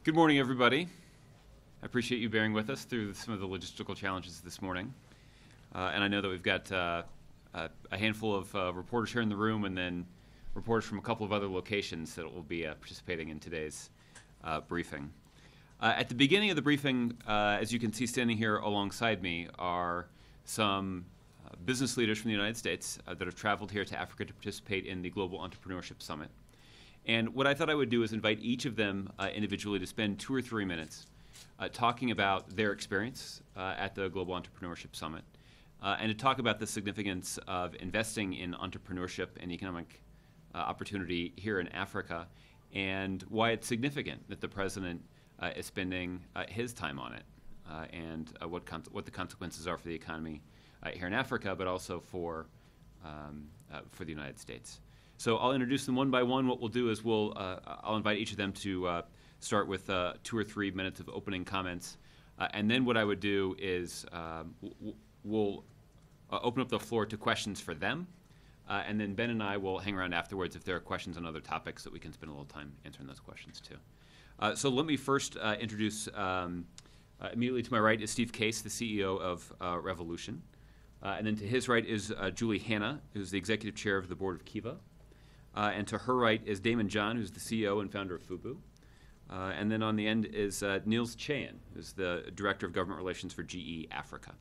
Good morning, everybody. I appreciate you bearing with us through some of the logistical challenges this morning. And I know that we've got a handful of reporters here in the room and then reporters from a couple of other locations that will be participating in today's briefing. At the beginning of the briefing, as you can see standing here alongside me, are some business leaders from the United States that have traveled here to Africa to participate in the Global Entrepreneurship Summit. And what I thought I would do is invite each of them individually to spend 2 or 3 minutes talking about their experience at the Global Entrepreneurship Summit and to talk about the significance of investing in entrepreneurship and economic opportunity here in Africa and why it's significant that the president is spending his time on it and what the consequences are for the economy here in Africa, but also for the United States. So I'll introduce them one by one. What we'll do is I'll invite each of them to start with 2 or 3 minutes of opening comments. And then what I would do is we'll open up the floor to questions for them. And then Ben and I will hang around afterwards if there are questions on other topics that we can spend a little time answering those questions too. So let me first introduce, immediately to my right is Steve Case, the CEO of Revolution. And then to his right is Julie Hanna, who's the executive chair of the board of Kiva. And to her right is Damon John, who's the CEO and founder of FUBU. And then on the end is Niels Chayan, who's the Director of Government Relations for GE Africa.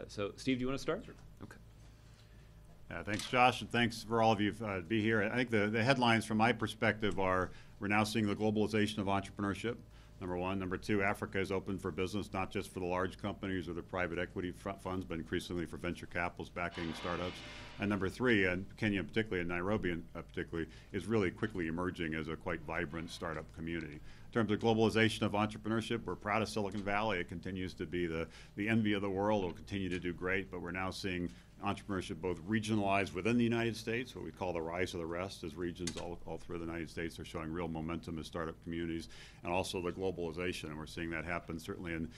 So, Steve, do you want to start? Sure. Okay. Thanks, Josh, and thanks for all of you to be here. I think the headlines from my perspective are we're now seeing the globalization of entrepreneurship, number one. Number two, Africa is open for business, not just for the large companies or the private equity funds, but increasingly for venture capitals backing startups. And number three, and Kenya particularly, and Nairobi particularly, is really quickly emerging as a quite vibrant startup community. In terms of globalization of entrepreneurship, we're proud of Silicon Valley. It continues to be the envy of the world. It will continue to do great, but we're now seeing entrepreneurship both regionalized within the United States, what we call the rise of the rest, as regions all through the United States are showing real momentum as startup communities, and also the globalization. And we're seeing that happen certainly in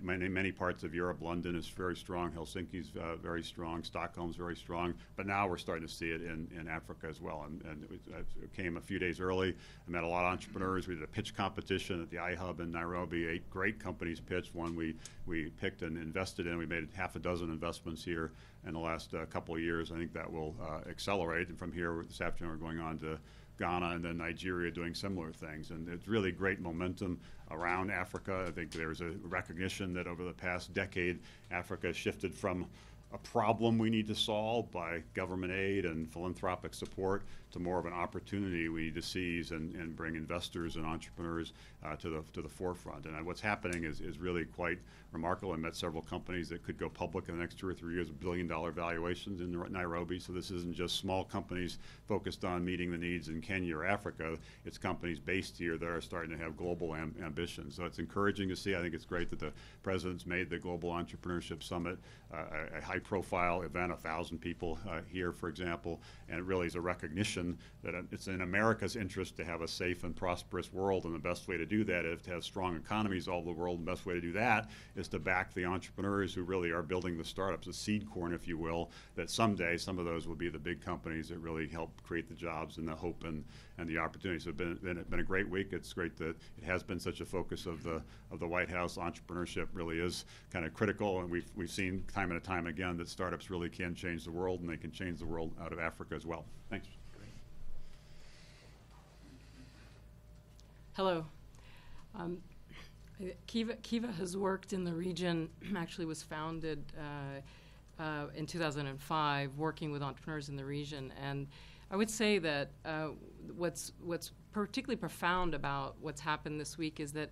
many parts of Europe. London is very strong, Helsinki's very strong, Stockholm's very strong, but now we're starting to see it in Africa as well. And it came a few days early. I met a lot of entrepreneurs. We did a pitch competition at the iHub in Nairobi. 8 great companies pitched. One we picked and invested in. We made 6 investments here in the last couple of years. I think that will accelerate. And from here, this afternoon, we're going on to Ghana and then Nigeria doing similar things. And it's really great momentum around Africa. I think there's a recognition that over the past decade, Africa has shifted from a problem we need to solve by government aid and philanthropic support to more of an opportunity we need to seize and bring investors and entrepreneurs to the forefront. And what's happening is really quite remarkable. I met several companies that could go public in the next 2 or 3 years with billion-dollar valuations in Nairobi. So this isn't just small companies focused on meeting the needs in Kenya or Africa. It's companies based here that are starting to have global ambitions. So it's encouraging to see. I think it's great that the president's made the Global Entrepreneurship Summit a high-profile event, 1,000 people here, for example, and it really is a recognition that it's in America's interest to have a safe and prosperous world, and the best way to do that is to have strong economies all over the world. And the best way to do that is to back the entrepreneurs who really are building the startups, the seed corn, if you will, that someday some of those will be the big companies that really help create the jobs and the hope and the opportunities. So it's been a great week. It's great that it has been such a focus of the White House. Entrepreneurship really is kind of critical, and we've seen time and time again that startups really can change the world, and they can change the world out of Africa as well. Thanks. Hello. Kiva has worked in the region, actually was founded in 2005, working with entrepreneurs in the region. And I would say that what's particularly profound about what's happened this week is that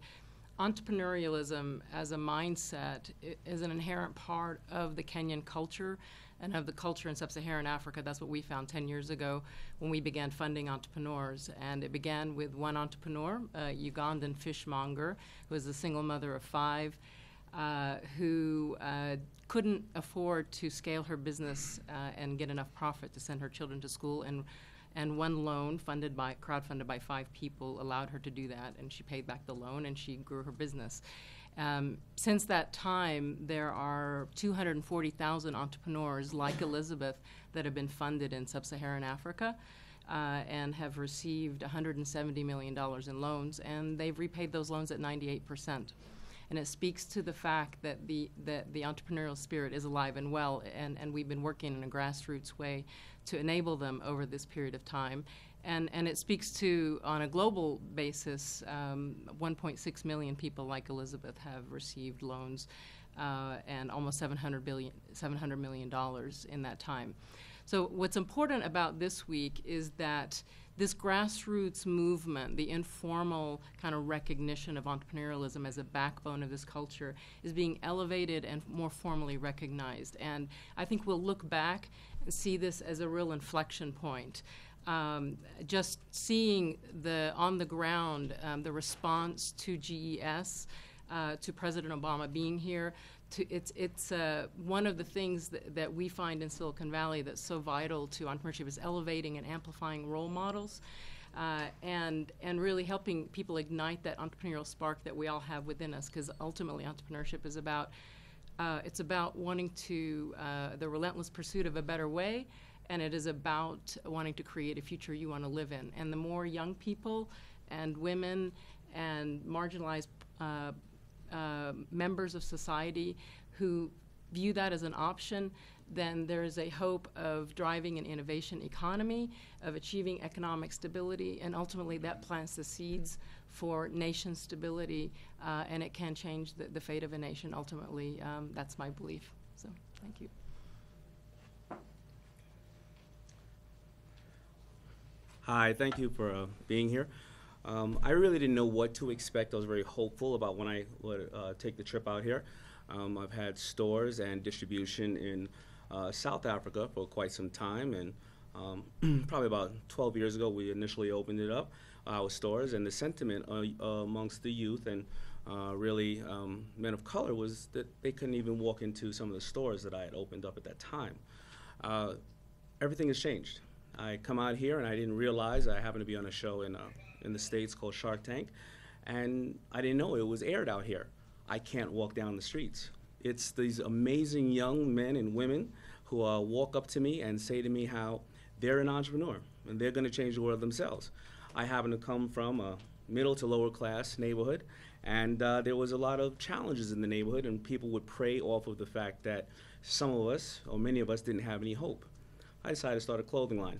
entrepreneurialism as a mindset is an inherent part of the Kenyan culture and of the culture in sub-Saharan Africa. That's what we found 10 years ago when we began funding entrepreneurs. And it began with one entrepreneur, a Ugandan fishmonger, who was a single mother of 5, who couldn't afford to scale her business and get enough profit to send her children to school. And one loan crowdfunded by 5 people allowed her to do that, and she paid back the loan and she grew her business. Since that time, there are 240,000 entrepreneurs like Elizabeth that have been funded in sub-Saharan Africa. and have received $170 million in loans, and they've repaid those loans at 98%. And it speaks to the fact that the entrepreneurial spirit is alive and well, and we've been working in a grassroots way to enable them over this period of time. And it speaks to, on a global basis, 1.6 million people like Elizabeth have received loans, and almost $700 million in that time. So what's important about this week is that this grassroots movement, the informal kind of recognition of entrepreneurialism as a backbone of this culture, is being elevated and more formally recognized. And I think we'll look back and see this as a real inflection point. Just seeing on the ground, the response to GES, to President Obama being here, it's one of the things that we find in Silicon Valley that's so vital to entrepreneurship is elevating and amplifying role models, and really helping people ignite that entrepreneurial spark that we all have within us, because ultimately entrepreneurship is about wanting to the relentless pursuit of a better way, and it is about wanting to create a future you want to live in. And the more young people and women and marginalized members of society who view that as an option, then there is a hope of driving an innovation economy, of achieving economic stability, and ultimately that plants the seeds for nation stability, and it can change the fate of a nation ultimately. That's my belief. So thank you. Hi, thank you for being here. I really didn't know what to expect. I was very hopeful about when I would take the trip out here. I've had stores and distribution in South Africa for quite some time, and probably about 12 years ago we initially opened it up, our stores, and the sentiment amongst the youth and really men of color was that they couldn't even walk into some of the stores that I had opened up at that time. Everything has changed. I come out here and I didn't realize I happened to be on a show in the States called Shark Tank, and I didn't know it was aired out here. I can't walk down the streets. It's these amazing young men and women who walk up to me and say to me how they're an entrepreneur and they're going to change the world themselves. I happen to come from a middle to lower class neighborhood, and there was a lot of challenges in the neighborhood, and people would prey off of the fact that some of us, or many of us, didn't have any hope. I decided to start a clothing line.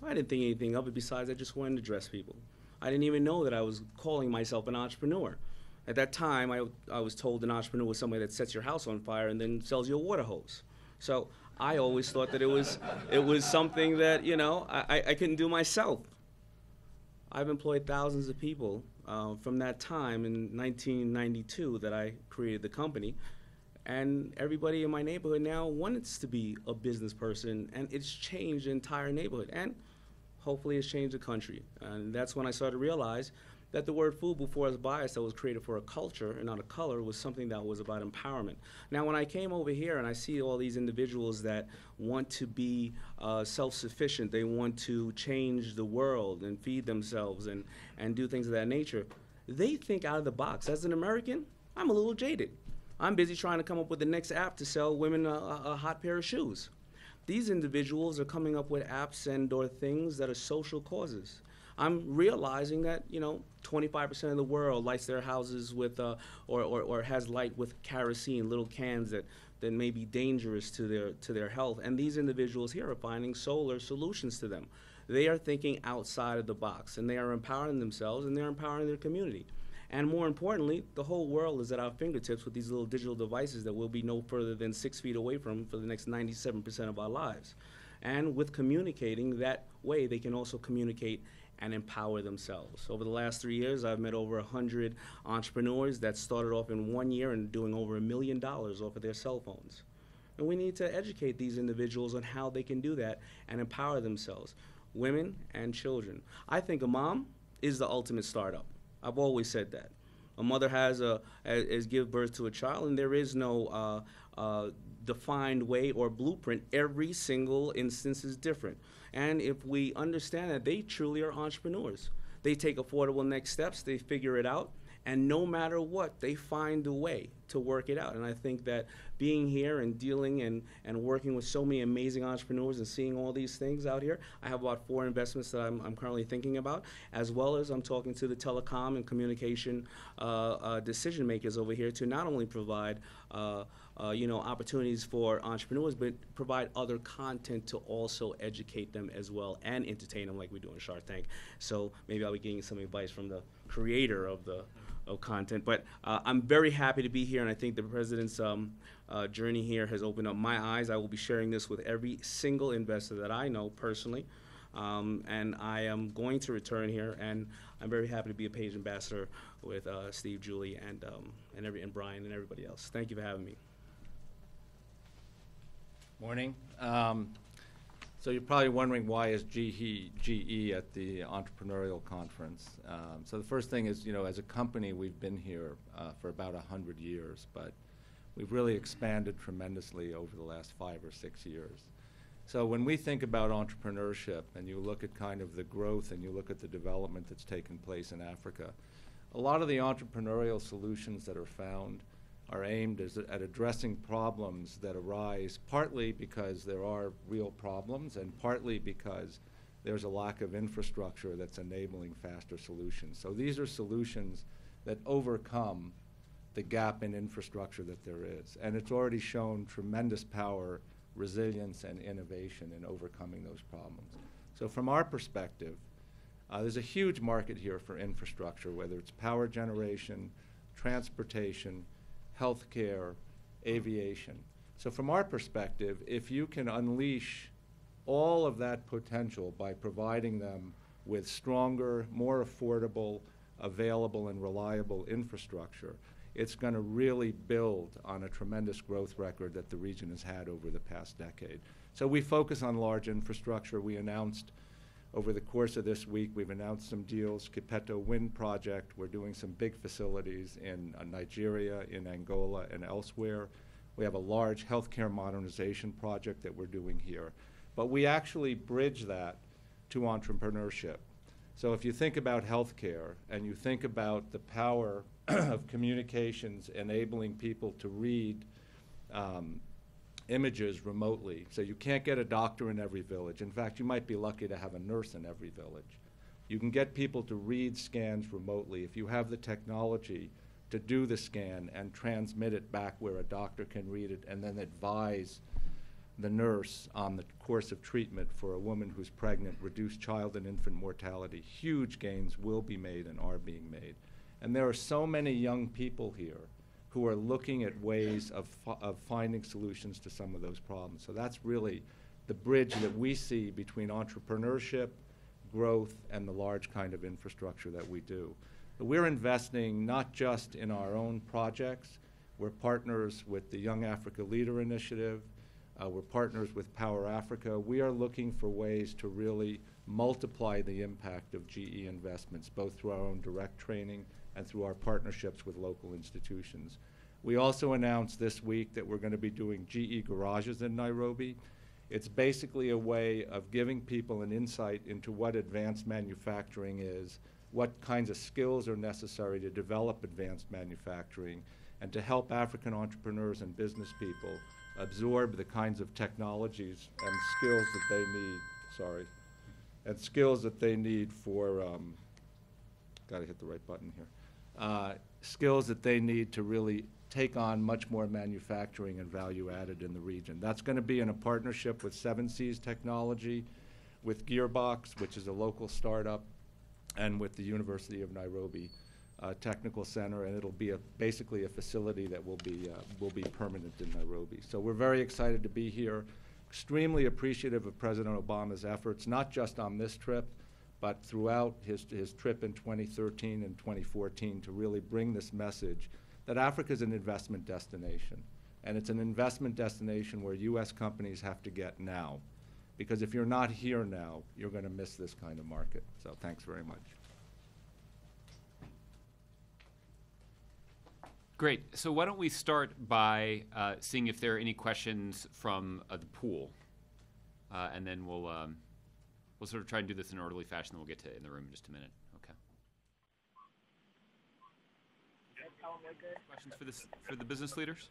I didn't think anything of it besides I just wanted to dress people. I didn't even know that I was calling myself an entrepreneur. At that time, I was told an entrepreneur was somebody that sets your house on fire and then sells you a water hose. So I always thought that it was something that, you know, I couldn't do myself. I've employed thousands of people from that time in 1992 that I created the company. And everybody in my neighborhood now wants to be a business person, and it's changed the entire neighborhood, and hopefully it's changed the country. And that's when I started to realize that the word food before was biased, that was created for a culture and not a color, was something that was about empowerment. Now when I came over here and I see all these individuals that want to be self-sufficient, they want to change the world and feed themselves and do things of that nature, they think out of the box. As an American, I'm a little jaded. I'm busy trying to come up with the next app to sell women a hot pair of shoes. These individuals are coming up with apps and or things that are social causes. I'm realizing that, you know, 25% of the world lights their houses with, or has light with kerosene, little cans that may be dangerous to their health. And these individuals here are finding solar solutions to them. They are thinking outside of the box, and they are empowering themselves, and they're empowering their community. And more importantly, the whole world is at our fingertips with these little digital devices that we'll be no further than 6 feet away from for the next 97% of our lives. And with communicating that way, they can also communicate and empower themselves. Over the last 3 years, I've met over 100 entrepreneurs that started off in 1 year and doing over $1 million off of their cell phones. And we need to educate these individuals on how they can do that and empower themselves, women and children. I think a mom is the ultimate startup. I've always said that. A mother has give birth to a child, and there is no defined way or blueprint. Every single instance is different. And if we understand that, they truly are entrepreneurs. They take affordable next steps, they figure it out, and no matter what, they find a way to work it out. And I think that being here and dealing and working with so many amazing entrepreneurs and seeing all these things out here, I have about 4 investments that I'm currently thinking about, as well as I'm talking to the telecom and communication decision makers over here to not only provide opportunities for entrepreneurs, but provide other content to also educate them as well and entertain them like we do in Shark Tank. So maybe I'll be getting some advice from the creator of content. But I'm very happy to be here, and I think the president's journey here has opened up my eyes. I will be sharing this with every single investor that I know personally. And I am going to return here, and I'm very happy to be a page ambassador with Steve, Julie, and Brian and everybody else. Thank you for having me. Morning. So you're probably wondering, why is GE at the entrepreneurial conference? So the first thing is, as a company, we've been here for about 100 years, but we've really expanded tremendously over the last 5 or 6 years. So when we think about entrepreneurship, and you look at kind of the growth and you look at the development that's taken place in Africa, a lot of the entrepreneurial solutions that are found are aimed at addressing problems that arise partly because there are real problems and partly because there's a lack of infrastructure that's enabling faster solutions. So these are solutions that overcome the gap in infrastructure that there is. And it's already shown tremendous power, resilience, and innovation in overcoming those problems. So from our perspective, there's a huge market here for infrastructure, whether it's power generation, transportation, healthcare, aviation. So from our perspective, if you can unleash all of that potential by providing them with stronger, more affordable, available, and reliable infrastructure, it's going to really build on a tremendous growth record that the region has had over the past decade. So we focus on large infrastructure. We announced over the course of this week, we've announced some deals. Kipeto Wind Project, we're doing some big facilities in Nigeria, in Angola, and elsewhere. We have a large healthcare modernization project that we're doing here. But we actually bridge that to entrepreneurship. So if you think about healthcare and you think about the power of communications enabling people to read images remotely. So you can't get a doctor in every village. In fact, you might be lucky to have a nurse in every village. You can get people to read scans remotely if you have the technology to do the scan and transmit it back where a doctor can read it and then advise the nurse on the course of treatment for a woman who's pregnant, reduce child and infant mortality. Huge gains will be made and are being made. And there are so many young people here who are looking at ways of finding solutions to some of those problems. So that's really the bridge that we see between entrepreneurship, growth, and the large kind of infrastructure that we do. But we're investing not just in our own projects. We're partners with the Young Africa Leader Initiative. We're partners with Power Africa. We are looking for ways to really multiply the impact of GE investments, both through our own direct training and through our partnerships with local institutions. We also announced this week that we're going to be doing GE garages in Nairobi. It's basically a way of giving people an insight into what advanced manufacturing is, what kinds of skills are necessary to develop advanced manufacturing, and to help African entrepreneurs and business people absorb the kinds of technologies and skills that they need for, gotta hit the right button here, skills that they need to really take on much more manufacturing and value added in the region. That's going to be in a partnership with 7 Seas Technology, with Gearbox, which is a local startup, and with the University of Nairobi Technical Center, and it'll be basically a facility that will be permanent in Nairobi. So we're very excited to be here, extremely appreciative of President Obama's efforts, not just on this trip, but throughout his trip in 2013 and 2014 to really bring this message that Africa is an investment destination. And it's an investment destination where U.S. companies have to get now. Because if you're not here now, you're going to miss this kind of market. So thanks very much. Great. So why don't we start by seeing if there are any questions from the pool, and then we'll sort of try and do this in an orderly fashion. Then we'll get to in the room in just a minute. Okay. tell them they're good. Questions for the business leaders?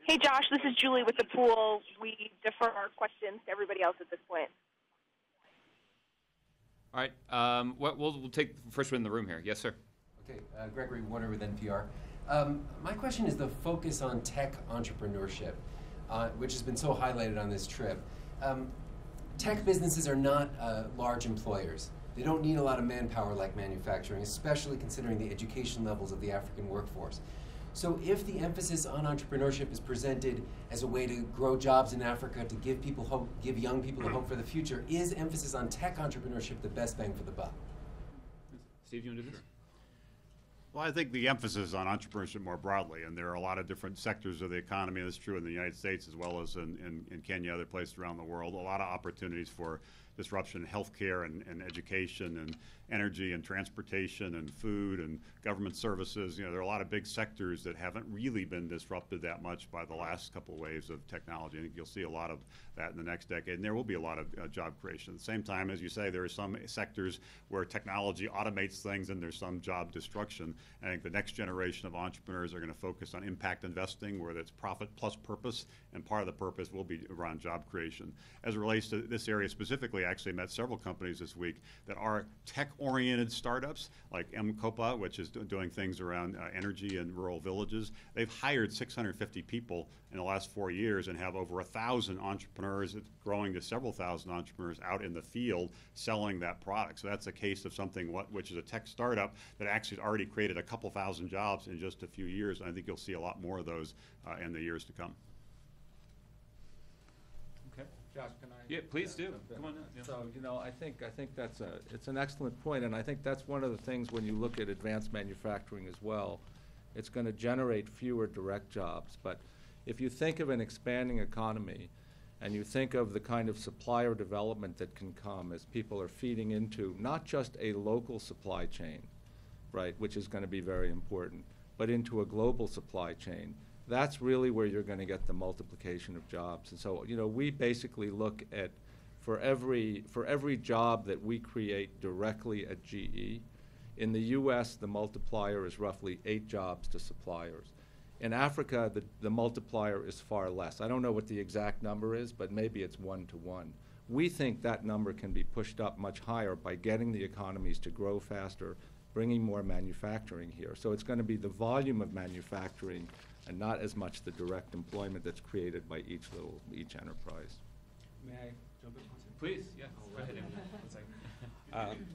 Hey, Josh, this is Julie with the pool. We defer our questions to everybody else at this point. All right. We'll take the first one in the room here. Yes, sir. Okay, Gregory Warner with NPR. My question is the focus on tech entrepreneurship, which has been so highlighted on this trip. Tech businesses are not large employers. They don't need a lot of manpower like manufacturing, especially considering the education levels of the African workforce. So if the emphasis on entrepreneurship is presented as a way to grow jobs in Africa, to give people hope, give young people a hope for the future, is emphasis on tech entrepreneurship the best bang for the buck? Steve, you want to do this? Well, I think the emphasis on entrepreneurship more broadly, and there are a lot of different sectors of the economy. That's true in the United States as well as in Kenya, other places around the world. A lot of opportunities for disruption in healthcare and education and energy and transportation and food and government services. You know, there are a lot of big sectors that haven't really been disrupted that much by the last couple of waves of technology. I think you'll see a lot of that in the next decade, and there will be a lot of job creation. At the same time, as you say, there are some sectors where technology automates things and there's some job destruction. I think the next generation of entrepreneurs are going to focus on impact investing, where that's profit plus purpose, and part of the purpose will be around job creation. As it relates to this area specifically, I actually met several companies this week that are tech-oriented startups, like M-Copa, which is doing things around energy in rural villages. They've hired 650 people in the last 4 years and have over 1,000 entrepreneurs, growing to several thousand entrepreneurs out in the field selling that product. So that's a case of something which is a tech startup that actually has already created a couple thousand jobs in just a few years. And I think you'll see a lot more of those in the years to come. Okay. Josh, can I? Yeah, please do. Come on. Yeah. So, you know, I think it's an excellent point, and I think that's one of the things when you look at advanced manufacturing as well. It's going to generate fewer direct jobs, but if you think of an expanding economy, and you think of the kind of supplier development that can come as people are feeding into not just a local supply chain, right, which is going to be very important, but into a global supply chain. That's really where you're going to get the multiplication of jobs. And so, you know, we basically look at, for every job that we create directly at GE, in the US, the multiplier is roughly 8 jobs to suppliers. In Africa, the multiplier is far less. I don't know what the exact number is, but maybe it's 1 to 1. We think that number can be pushed up much higher by getting the economies to grow faster, bringing more manufacturing here. So it's going to be the volume of manufacturing and not as much the direct employment that's created by each enterprise. May I jump in? Please, yeah. Go ahead.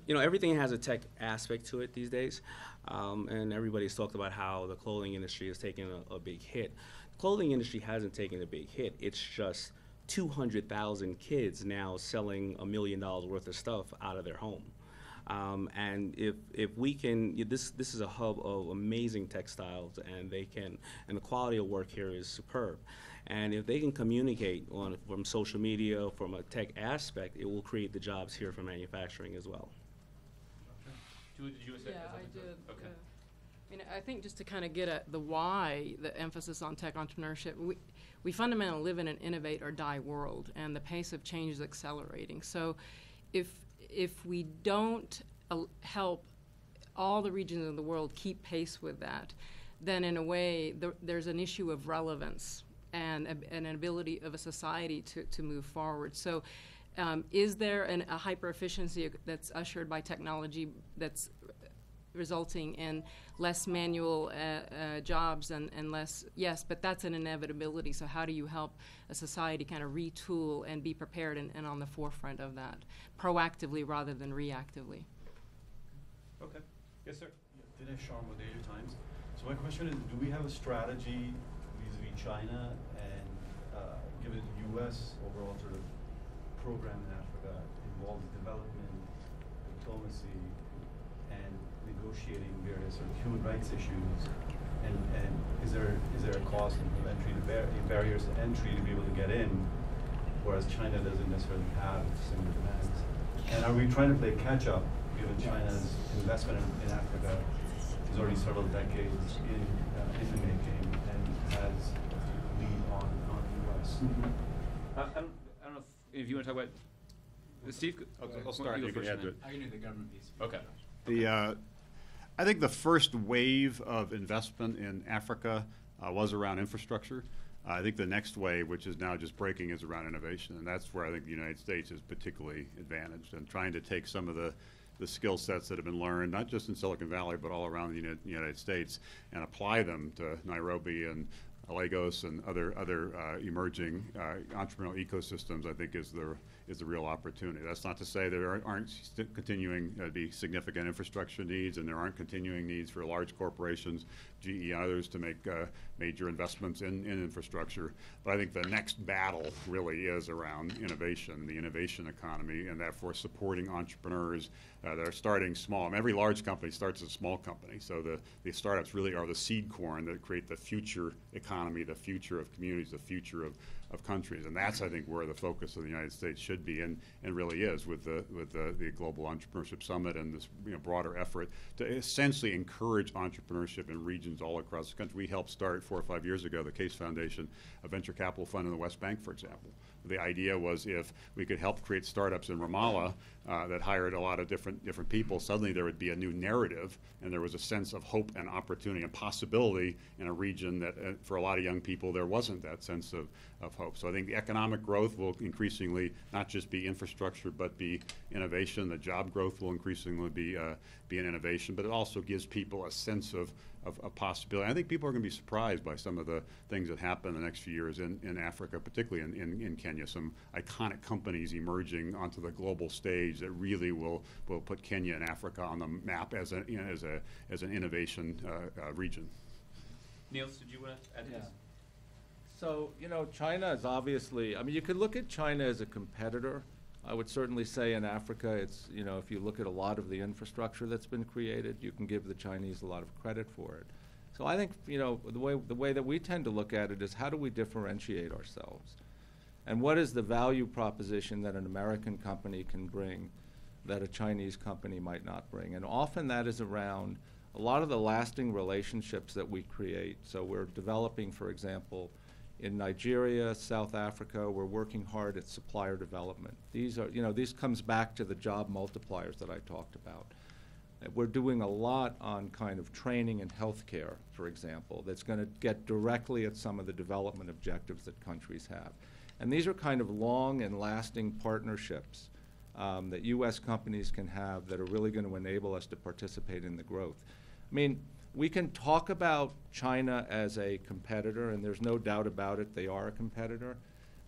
You know, everything has a tech aspect to it these days, and everybody's talked about how the clothing industry has taken a big hit. The clothing industry hasn't taken a big hit. It's just 200,000 kids now selling $1 million worth of stuff out of their home. And if we can, this is a hub of amazing textiles, and the quality of work here is superb. And if they can communicate from social media, from a tech aspect, it will create the jobs here for manufacturing as well. Julie, did you say? Yeah, I did. Okay. I mean, I think just to kind of get at the why, the emphasis on tech entrepreneurship, we fundamentally live in an innovate or die world, and the pace of change is accelerating. So if we don't help all the regions of the world keep pace with that, then in a way there's an issue of relevance and an ability of a society to move forward. So is there a hyper-efficiency that's ushered by technology that's resulting in less manual jobs and less, yes, but that's an inevitability. So how do you help a society kind of retool and be prepared and on the forefront of that, proactively rather than reactively? Okay. Yes, sir. Dinesh Sharma with Asia Times. So my question is, do we have a strategy vis-a-vis China and given the U.S. overall sort of program in Africa involves development, diplomacy, and negotiating various sort of human rights issues, and is there a cost of entry, barriers to entry to be able to get in, whereas China doesn't necessarily have similar demands? And are we trying to play catch up, given China's investment in Africa is already several decades in the making and has lead on the U.S.? I don't know if you want to talk about Steve, I'll start. You can add to it. I can do the government piece. Okay. I think the first wave of investment in Africa was around infrastructure. I think the next wave, which is now just breaking, is around innovation, and that's where I think the United States is particularly advantaged, and trying to take some of the skill sets that have been learned, not just in Silicon Valley, but all around the United States, and apply them to Nairobi and Lagos and other emerging entrepreneurial ecosystems, I think is the real opportunity. That's not to say there aren't continuing to be significant infrastructure needs, and there aren't continuing needs for large corporations, GE and others, to make major investments in infrastructure. But I think the next battle really is around innovation, the innovation economy, and therefore supporting entrepreneurs that are starting small. I mean, every large company starts as a small company, so the startups really are the seed corn that create the future economy, the future of communities, the future of countries, and that's, I think, where the focus of the United States should be, and really is, with the Global Entrepreneurship Summit and this broader effort to essentially encourage entrepreneurship in regions all across the country. We helped start 4 or 5 years ago the Case Foundation, a venture capital fund in the West Bank, for example. The idea was if we could help create startups in Ramallah that hired a lot of different people, suddenly there would be a new narrative, and there was a sense of hope and opportunity and possibility in a region that, for a lot of young people, there wasn't that sense of hope. So I think the economic growth will increasingly not just be infrastructure, but be innovation. The job growth will increasingly be an innovation, but it also gives people a sense of possibility. I think people are going to be surprised by some of the things that happen in the next few years in Africa, particularly in Kenya. Some iconic companies emerging onto the global stage that really will put Kenya and Africa on the map as an innovation region. Niels, did you want to add to this? So, China is obviously, I mean, you could look at China as a competitor. I would certainly say in Africa, it's, if you look at a lot of the infrastructure that's been created, you can give the Chinese a lot of credit for it. So I think, the way that we tend to look at it is, how do we differentiate ourselves? And what is the value proposition that an American company can bring that a Chinese company might not bring? And often that is around a lot of the lasting relationships that we create. So we're developing, for example, in Nigeria, South Africa, we're working hard at supplier development. These are, these comes back to the job multipliers that I talked about. We're doing a lot on kind of training and healthcare, for example, that's going to get directly at some of the development objectives that countries have. And these are kind of long and lasting partnerships that U.S. companies can have that are really going to enable us to participate in the growth. I mean, we can talk about China as a competitor, and there's no doubt about it, they are a competitor.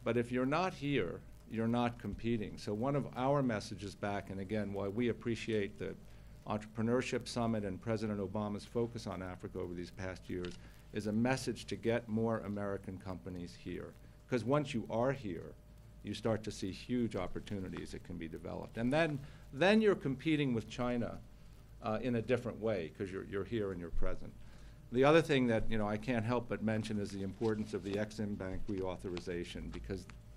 But if you're not here, you're not competing. So one of our messages back, and again, why we appreciate the Entrepreneurship Summit and President Obama's focus on Africa over these past years, is a message to get more American companies here. Because once you are here, you start to see huge opportunities that can be developed. And then you're competing with China in a different way, because you're here and you're present. The other thing that I can't help but mention is the importance of the Exim Bank reauthorization,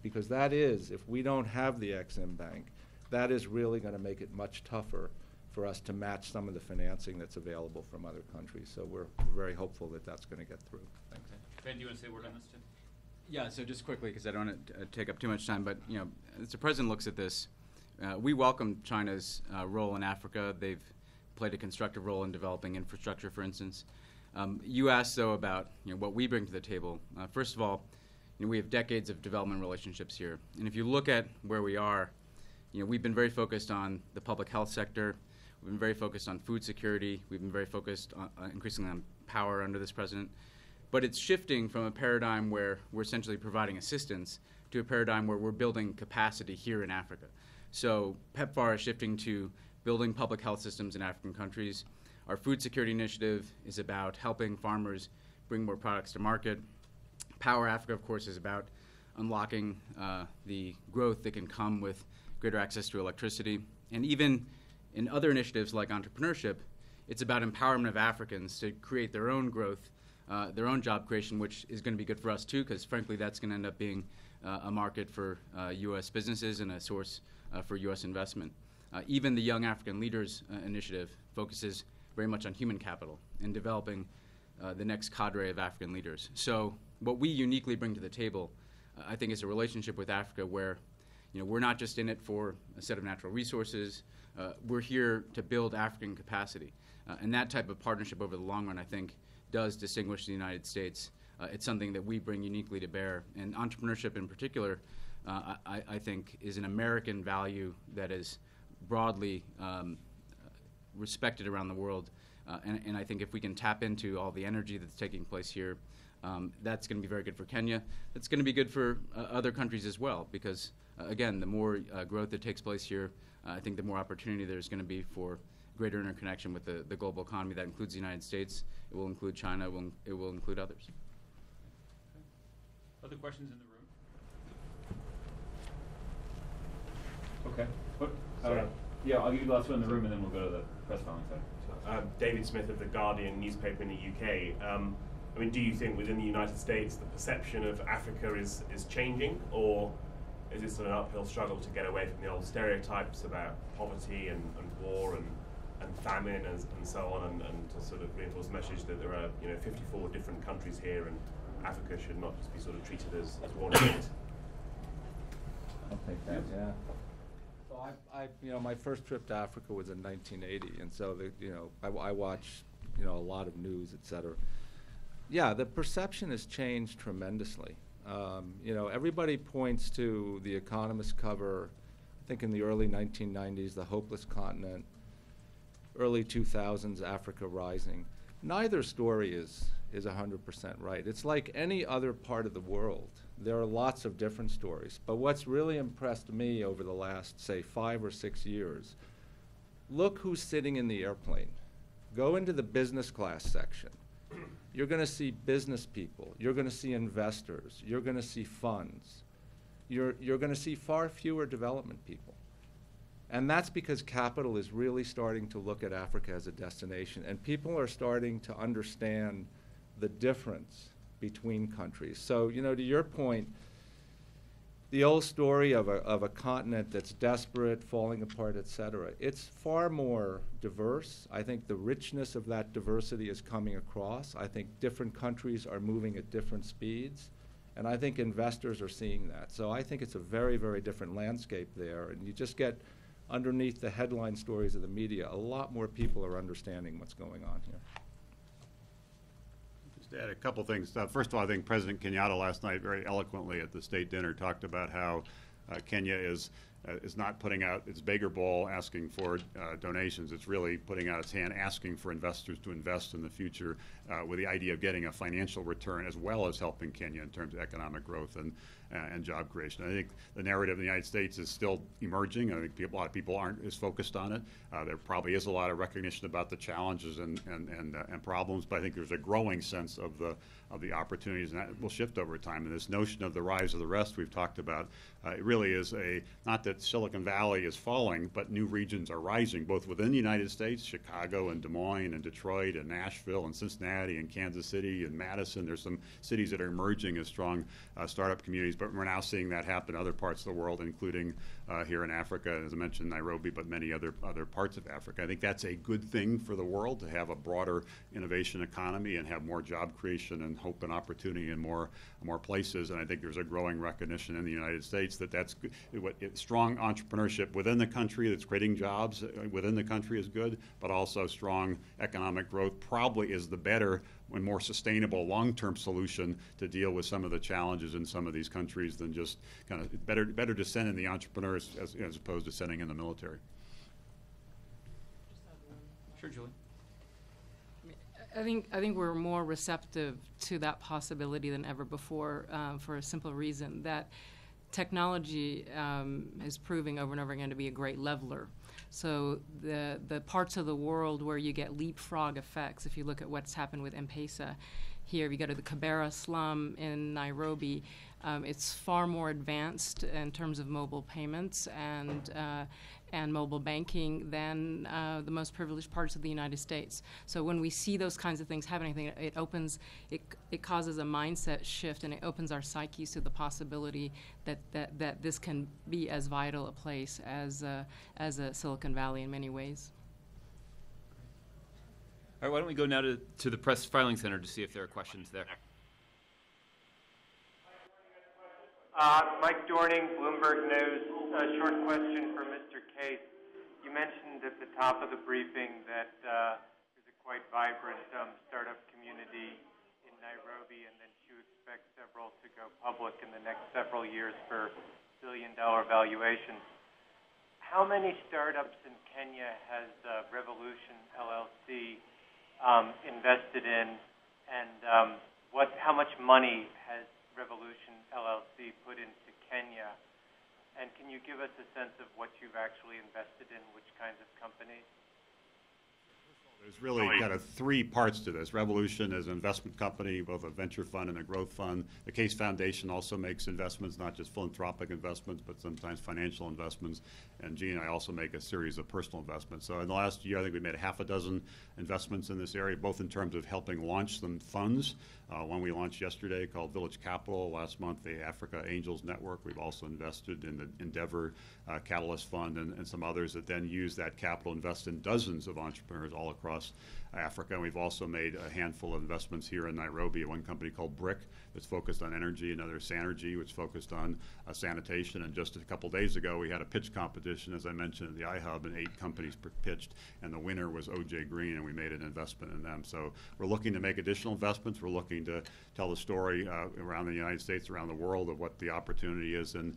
because that is, if we don't have the Exim Bank, that is really going to make it much tougher for us to match some of the financing that's available from other countries. So we're very hopeful that that's going to get through. Thanks. Ben, do you want to say a word on this, Tim? Yeah, so just quickly, because I don't want to take up too much time, but as the president looks at this, we welcome China's role in Africa. They've played a constructive role in developing infrastructure, for instance. You asked, though, about what we bring to the table. First of all, we have decades of development relationships here. And if you look at where we are, we've been very focused on the public health sector. We've been very focused on food security. We've been very focused on, increasingly on power under this president. But it's shifting from a paradigm where we're essentially providing assistance to a paradigm where we're building capacity here in Africa. So PEPFAR is shifting to building public health systems in African countries. Our food security initiative is about helping farmers bring more products to market. Power Africa, of course, is about unlocking the growth that can come with greater access to electricity. And even in other initiatives like entrepreneurship, it's about empowerment of Africans to create their own growth, their own job creation, which is going to be good for us too, because frankly that's going to end up being a market for U.S. businesses and a source for U.S. investment. Even the Young African Leaders Initiative focuses very much on human capital and developing the next cadre of African leaders. So what we uniquely bring to the table, I think, is a relationship with Africa where we're not just in it for a set of natural resources. We're here to build African capacity. And that type of partnership over the long run, I think, does distinguish the United States. It's something that we bring uniquely to bear. And entrepreneurship in particular, I think, is an American value that is broadly respected around the world. And I think if we can tap into all the energy that's taking place here, that's going to be very good for Kenya. It's going to be good for other countries as well, because, again, the more growth that takes place here, I think the more opportunity there's going to be for greater interconnection with the global economy. That includes the United States. It will include China. It will include others. Other questions in the room? Okay. Yeah, I'll give you the last one in the room, and then we'll go to the press filing side. David Smith of The Guardian newspaper in the UK. I mean, do you think within the United States the perception of Africa is changing, or is it sort of an uphill struggle to get away from the old stereotypes about poverty and war and famine and so on, and to sort of reinforce the message that there are 54 different countries here, and Africa should not just be sort of treated as one unit? I'll take that. Yeah. So my first trip to Africa was in 1980, and so I watch a lot of news, et cetera. Yeah, the perception has changed tremendously. Everybody points to the Economist cover, I think in the early 1990s, the hopeless continent, early 2000s, Africa rising. Neither story is 100% right. It's like any other part of the world. There are lots of different stories. But what's really impressed me over the last, say, 5 or 6 years, look who's sitting in the airplane. Go into the business class section. You're going to see business people. You're going to see investors. You're going to see funds. You're going to see far fewer development people. And that's because capital is really starting to look at Africa as a destination. And people are starting to understand the difference between countries. So, to your point, the old story of a continent that's desperate, falling apart, et cetera, it's far more diverse. I think the richness of that diversity is coming across. I think different countries are moving at different speeds. And I think investors are seeing that. So I think it's a very, very different landscape there. And you just get underneath the headline stories of the media, a lot more people are understanding what's going on here. Just to add a couple things. First of all, I think President Kenyatta last night very eloquently at the state dinner talked about how Kenya is not putting out its beggar bowl asking for donations. It's really putting out its hand asking for investors to invest in the future with the idea of getting a financial return as well as helping Kenya in terms of economic growth and job creation. I think the narrative in the United States is still emerging. I think a lot of people aren't as focused on it. There probably is a lot of recognition about the challenges and problems, but I think there's a growing sense of the opportunities, and that will shift over time. And this notion of the rise of the rest we've talked about, it really is not that Silicon Valley is falling, but new regions are rising, both within the United States, Chicago and Des Moines and Detroit and Nashville and Cincinnati and Kansas City and Madison. There's some cities that are emerging as strong startup communities, but we're now seeing that happen in other parts of the world, including here in Africa, as I mentioned, Nairobi, but many other parts of Africa. I think that's a good thing for the world, to have a broader innovation economy and have more job creation and hope and opportunity in more places. And I think there's a growing recognition in the United States that that's good. Strong entrepreneurship within the country that's creating jobs within the country is good, but also strong economic growth probably is the better and more sustainable long-term solution to deal with some of the challenges in some of these countries than just kind of better to send in the entrepreneurs as opposed to sending in the military. Sure, Julie. I think we're more receptive to that possibility than ever before, for a simple reason that technology is proving over and over again to be a great leveler. So the parts of the world where you get leapfrog effects, if you look at what's happened with M-Pesa here, if you go to the Kibera slum in Nairobi, it's far more advanced in terms of mobile payments and mobile banking than the most privileged parts of the United States. So when we see those kinds of things happening, it causes a mindset shift, and it opens our psyches to the possibility that this can be as vital a place as a Silicon Valley in many ways. All right, why don't we go now to the Press Filing Center to see if there are questions there. Mike Dorning, Bloomberg News. A short question for Mr. Case. You mentioned at the top of the briefing that there's a quite vibrant startup community in Nairobi, and that you expect several to go public in the next several years for billion-dollar valuations. How many startups in Kenya has Revolution LLC invested in, and how much money has Revolution LLC put into Kenya? And can you give us a sense of what you've actually invested in, which kinds of companies? There's really kind of three parts to this. Revolution is an investment company, both a venture fund and a growth fund. The Case Foundation also makes investments, not just philanthropic investments, but sometimes financial investments. And Gene and I also make a series of personal investments. So in the last year, I think we made half a dozen investments in this area, both in terms of helping launch some funds. One we launched yesterday called Village Capital. Last month, the Africa Angels Network. We've also invested in the Endeavor Catalyst Fund and some others that then use that capital, invest in dozens of entrepreneurs all across Africa. And we've also made a handful of investments here in Nairobi, one company called Brick that's focused on energy, another Sanergy, which focused on sanitation. And just a couple days ago, we had a pitch competition, as I mentioned, at the iHub, and 8 companies pitched, and the winner was OJ Green, and we made an investment in them. So we're looking to make additional investments. We're looking to tell the story around the United States, around the world, of what the opportunity is in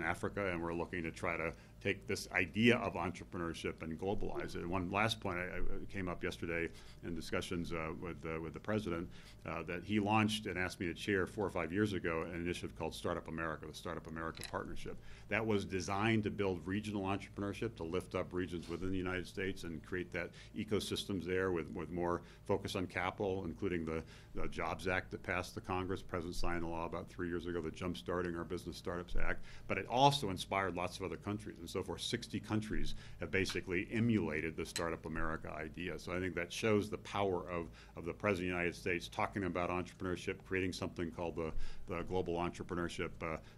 Africa, and we're looking to try to take this idea of entrepreneurship and globalize it. And one last point I came up yesterday in discussions with the president that he launched and asked me to chair 4 or 5 years ago an initiative called Startup America, the Startup America Partnership. That was designed to build regional entrepreneurship, to lift up regions within the United States and create that ecosystems there with more focus on capital, including the Jobs Act that passed the Congress. The president signed a law about 3 years ago, the Jumpstarting Our Business Startups Act. But it also inspired lots of other countries. And so far, 60 countries have basically emulated the Startup America idea. So I think that shows the power of the President of the United States talking about entrepreneurship, creating something called the Global Entrepreneurship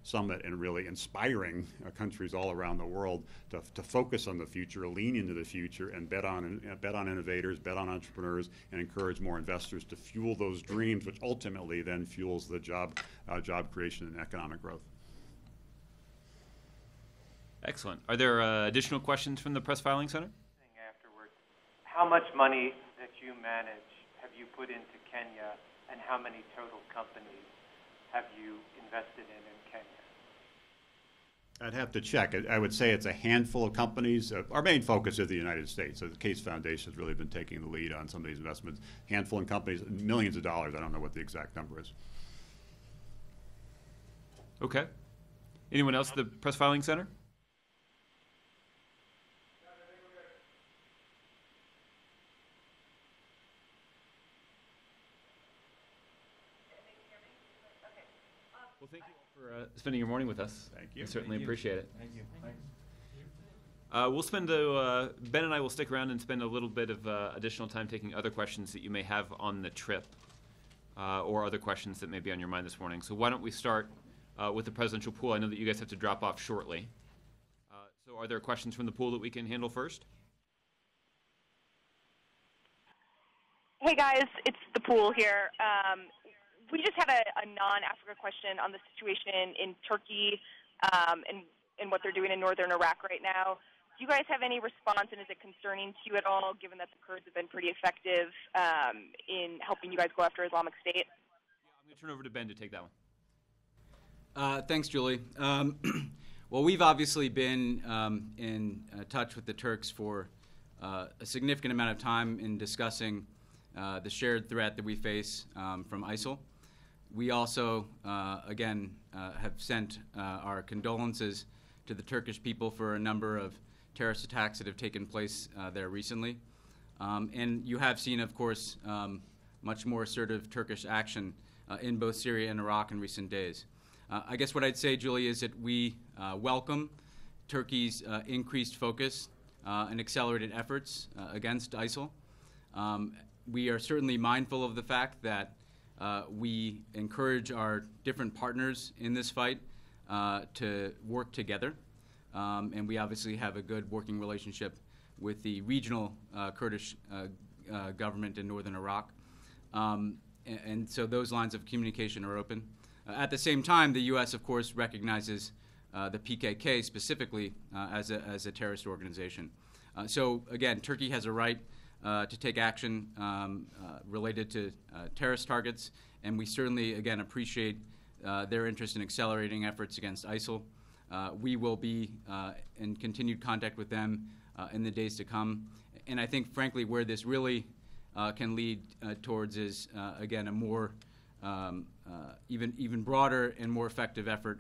Summit, and really inspiring countries all around the world to focus on the future, lean into the future, and bet on innovators, bet on entrepreneurs, and encourage more investors to fuel those dreams, which ultimately then fuels the job creation and economic growth. Excellent. Are there additional questions from the Press Filing Center? Afterwards, how much money that you manage have you put into Kenya, and how many total companies have you invested in Kenya? I'd have to check. I would say it's a handful of companies. Our main focus is the United States. So the Case Foundation has really been taking the lead on some of these investments. Handful of companies, millions of dollars. I don't know what the exact number is. Okay. Anyone else at the Press Filing Center? Well, thank you all for spending your morning with us. Thank you. I certainly appreciate it. Thank you. Thanks. We'll spend Ben and I will stick around and spend a little bit of additional time taking other questions that you may have on the trip, or other questions that may be on your mind this morning. So why don't we start with the presidential pool? I know that you guys have to drop off shortly. So are there questions from the pool that we can handle first? Hey guys, it's the pool here. We just had a non-Africa question on the situation in Turkey and what they're doing in northern Iraq right now. Do you guys have any response, and is it concerning to you at all, given that the Kurds have been pretty effective in helping you guys go after Islamic State? Yeah, I'm going to turn over to Ben to take that one. Thanks, Julie. Well, we've obviously been in touch with the Turks for a significant amount of time in discussing the shared threat that we face from ISIL. We also, again, have sent our condolences to the Turkish people for a number of terrorist attacks that have taken place there recently. And you have seen, of course, much more assertive Turkish action in both Syria and Iraq in recent days. I guess what I'd say, Julie, is that we welcome Turkey's increased focus and accelerated efforts against ISIL. We are certainly mindful of the fact that we encourage our different partners in this fight to work together. And we obviously have a good working relationship with the regional Kurdish government in northern Iraq. And so those lines of communication are open. At the same time, the U.S., of course, recognizes the PKK specifically as a terrorist organization. So again, Turkey has a right to take action related to terrorist targets, and we certainly, again, appreciate their interest in accelerating efforts against ISIL. We will be in continued contact with them in the days to come. And I think, frankly, where this really can lead towards is, again, a more even broader and more effective effort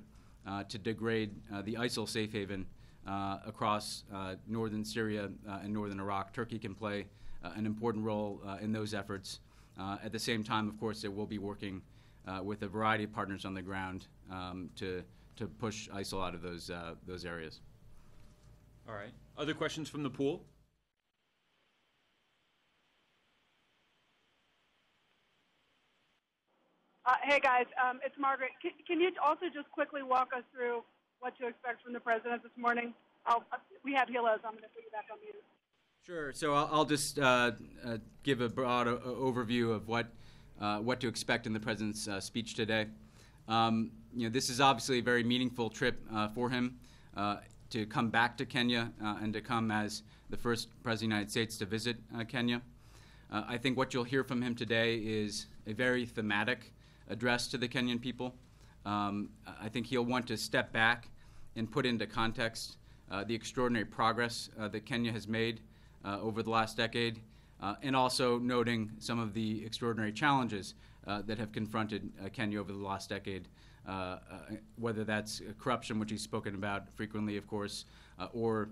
to degrade the ISIL safe haven across northern Syria and northern Iraq. Turkey can play an important role in those efforts. At the same time, of course, it will be working with a variety of partners on the ground to push ISIL out of those areas. All right. Other questions from the pool? Hey guys, it's Margaret. Can you also just quickly walk us through what to expect from the president this morning? We have Hila, so I'm going to put you back on mute. Sure. So I'll just give a broad overview of what to expect in the president's speech today. This is obviously a very meaningful trip for him to come back to Kenya and to come as the first president of the United States to visit Kenya. I think what you'll hear from him today is a very thematic address to the Kenyan people. I think he'll want to step back and put into context the extraordinary progress that Kenya has made over the last decade, and also noting some of the extraordinary challenges that have confronted Kenya over the last decade, whether that's corruption, which he's spoken about frequently, of course, or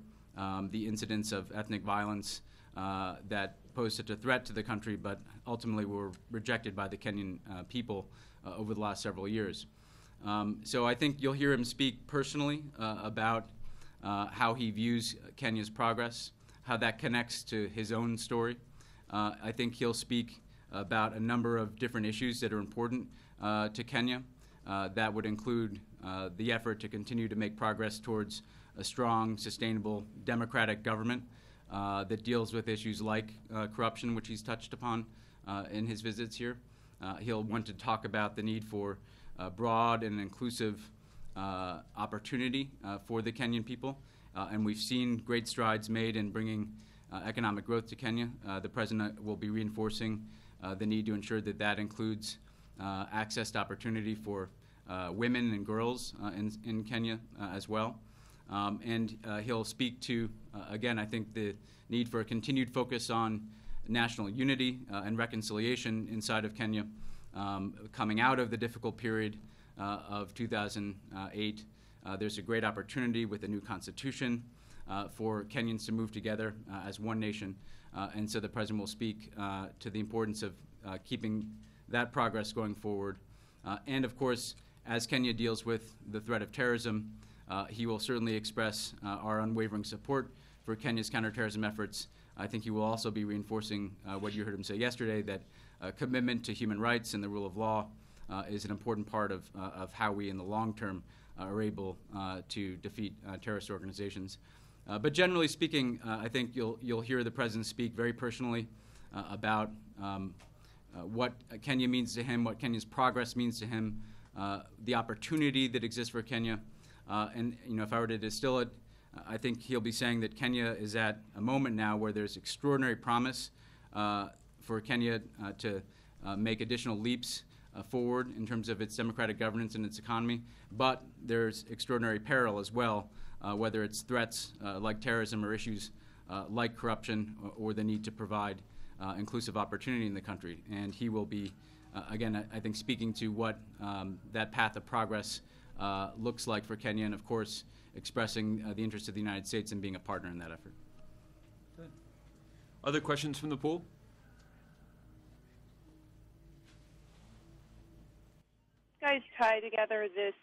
the incidents of ethnic violence that posed such a threat to the country, but ultimately were rejected by the Kenyan people over the last several years. So I think you'll hear him speak personally about how he views Kenya's progress, how that connects to his own story. I think he'll speak about a number of different issues that are important to Kenya. That would include the effort to continue to make progress towards a strong, sustainable, democratic government that deals with issues like corruption, which he's touched upon in his visits here. He'll want to talk about the need for broad and inclusive opportunity for the Kenyan people. And we've seen great strides made in bringing economic growth to Kenya. The president will be reinforcing the need to ensure that that includes access to opportunity for women and girls in Kenya as well. And he'll speak to, again, I think the need for a continued focus on national unity and reconciliation inside of Kenya, coming out of the difficult period of 2008. There's a great opportunity with a new constitution for Kenyans to move together as one nation. And so the president will speak to the importance of keeping that progress going forward. And of course, as Kenya deals with the threat of terrorism, he will certainly express our unwavering support for Kenya's counterterrorism efforts. I think he will also be reinforcing what you heard him say yesterday, that commitment to human rights and the rule of law is an important part of how we in the long term are able to defeat terrorist organizations. But generally speaking, I think you'll hear the president speak very personally about what Kenya means to him, what Kenya's progress means to him, the opportunity that exists for Kenya. And if I were to distill it, I think he'll be saying that Kenya is at a moment now where there's extraordinary promise for Kenya to make additional leaps forward in terms of its democratic governance and its economy, but there's extraordinary peril as well, whether it's threats like terrorism or issues like corruption or the need to provide inclusive opportunity in the country. And he will be, again, I think, speaking to what that path of progress looks like for Kenya, and of course, expressing the interest of the United States in being a partner in that effort. Good. Other questions from the pool? You guys tie together this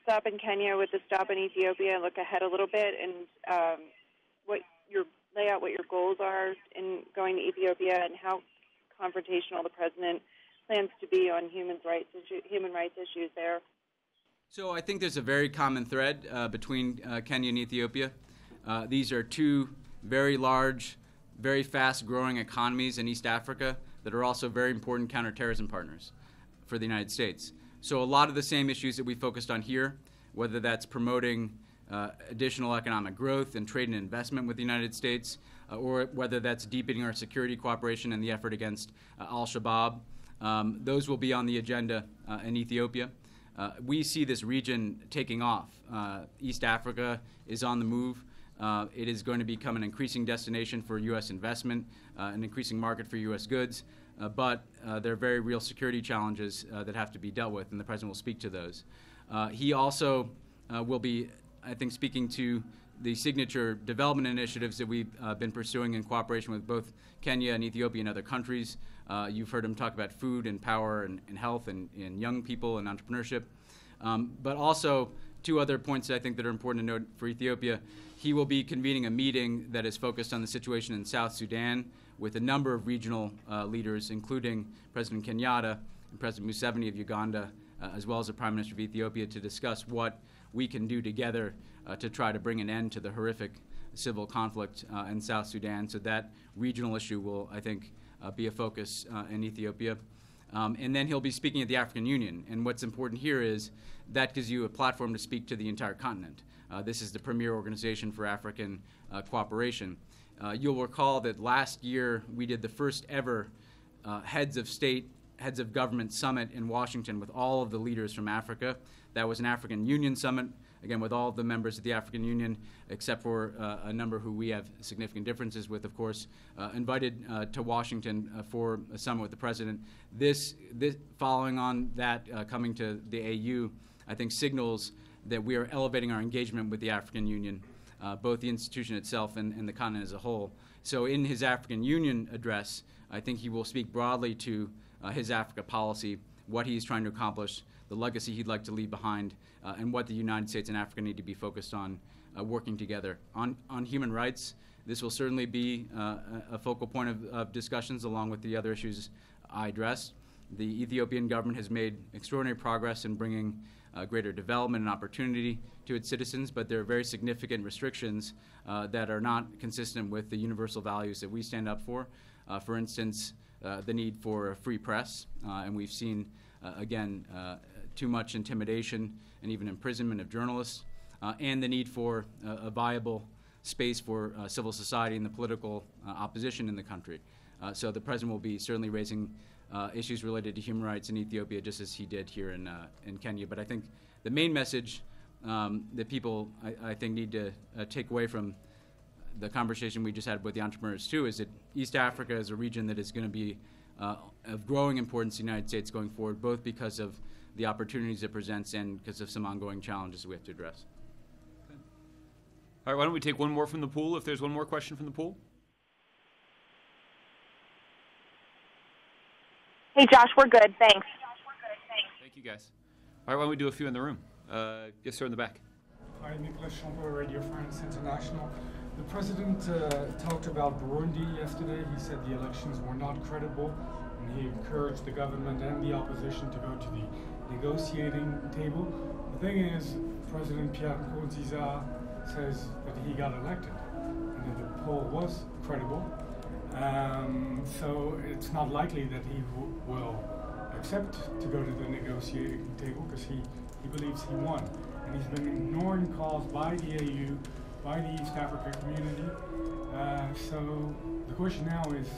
stop in Kenya with the stop in Ethiopia and look ahead a little bit and lay out what your goals are in going to Ethiopia and how confrontational the president plans to be on human rights issues there. So I think there's a very common thread between Kenya and Ethiopia. These are two very large, very fast-growing economies in East Africa that are also very important counterterrorism partners for the United States. So a lot of the same issues that we focused on here, whether that's promoting additional economic growth and trade and investment with the United States, or whether that's deepening our security cooperation in the effort against al-Shabaab, those will be on the agenda in Ethiopia. We see this region taking off. East Africa is on the move. It is going to become an increasing destination for U.S. investment, an increasing market for U.S. goods, but there are very real security challenges that have to be dealt with, and the President will speak to those. He also will be, I think, speaking to the signature development initiatives that we've been pursuing in cooperation with both Kenya and Ethiopia and other countries. You've heard him talk about food and power and health and young people and entrepreneurship. But also, two other points I think that are important to note for Ethiopia. He will be convening a meeting that is focused on the situation in South Sudan with a number of regional leaders, including President Kenyatta and President Museveni of Uganda, as well as the Prime Minister of Ethiopia, to discuss what we can do together to try to bring an end to the horrific civil conflict in South Sudan. So that regional issue will, I think, be a focus in Ethiopia. And then he'll be speaking at the African Union. And what's important here is that gives you a platform to speak to the entire continent. This is the premier organization for African cooperation. You'll recall that last year we did the first ever heads of state, heads of government summit in Washington with all of the leaders from Africa. That was an African Union summit, again, with all of the members of the African Union, except for a number who we have significant differences with, of course, invited to Washington for a summit with the President. This following on that, coming to the AU, I think signals that we are elevating our engagement with the African Union, both the institution itself and the continent as a whole. So in his African Union address, I think he will speak broadly to his Africa policy, what he's trying to accomplish, the legacy he'd like to leave behind, and what the United States and Africa need to be focused on working together. On human rights, this will certainly be a focal point of discussions along with the other issues I addressed. The Ethiopian government has made extraordinary progress in bringing greater development and opportunity to its citizens, but there are very significant restrictions that are not consistent with the universal values that we stand up for. For instance, the need for a free press, and we've seen, again, too much intimidation and even imprisonment of journalists, and the need for a viable space for civil society and the political opposition in the country. So the President will be certainly raising issues related to human rights in Ethiopia, just as he did here in Kenya. But I think the main message that people, I think, need to take away from the conversation we just had with the entrepreneurs, too, is that East Africa is a region that is going to be of growing importance to the United States going forward, both because of the opportunities it presents and because of some ongoing challenges we have to address. Okay. All right, why don't we take one more from the pool, if there's one more question from the pool? Hey, Josh, we're good. Thanks. Thank you, guys. All right, why don't we do a few in the room? Yes, sir, in the back. Hi, Nicholas Schomburg, Radio France International. The President talked about Burundi yesterday. He said the elections were not credible, and he encouraged the government and the opposition to go to the negotiating table. The thing is, President Pierre Nkurunziza says that he got elected, and that the poll was credible. So it's not likely that he will accept to go to the negotiating table because he believes he won. And he's been ignoring calls by the AU, by the East Africa community. So the question now is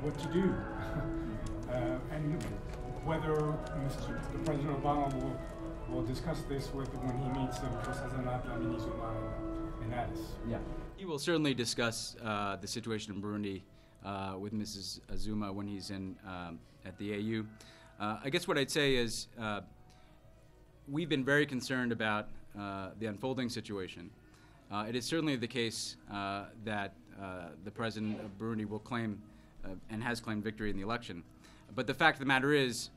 what to do. And whether the President Obama will discuss this when he meets President Dlamini Zuma in Addis. Yeah. He will certainly discuss the situation in Burundi with Mrs. Zuma when he's at the AU. I guess what I'd say is we've been very concerned about the unfolding situation. It is certainly the case that the president of Burundi will claim and has claimed victory in the election. But the fact of the matter is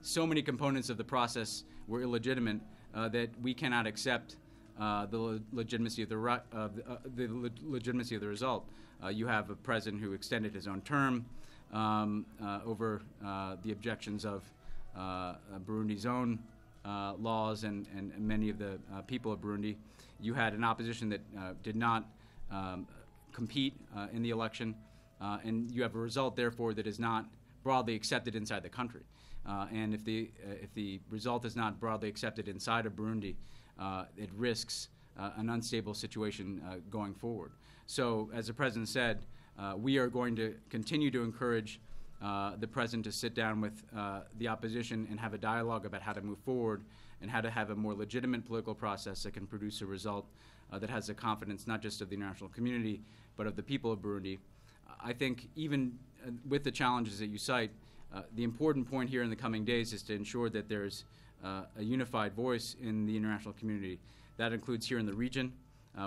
so many components of the process were illegitimate that we cannot accept the legitimacy of the legitimacy of the result. You have a president who extended his own term over the objections of Burundi's own laws and many of the people of Burundi. You had an opposition that did not compete in the election, and you have a result, therefore, that is not broadly accepted inside the country. And if the result is not broadly accepted inside of Burundi, it risks an unstable situation going forward. So, as the President said, we are going to continue to encourage the President to sit down with the opposition and have a dialogue about how to move forward and how to have a more legitimate political process that can produce a result that has the confidence not just of the international community, but of the people of Burundi. I think even with the challenges that you cite, the important point here in the coming days is to ensure that there's a unified voice in the international community. That includes here in the region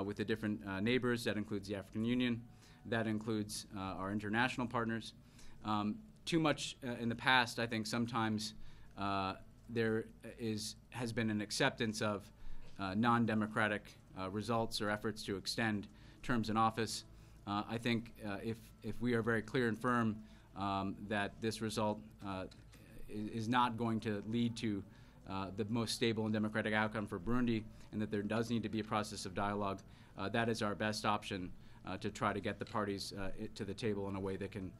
with the different neighbors. That includes the African Union. That includes our international partners. Too much in the past, I think sometimes there has been an acceptance of non-democratic results or efforts to extend terms in office. I think if we are very clear and firm that this result is not going to lead to the most stable and democratic outcome for Burundi, and that there does need to be a process of dialogue, that is our best option to try to get the parties to the table in a way that can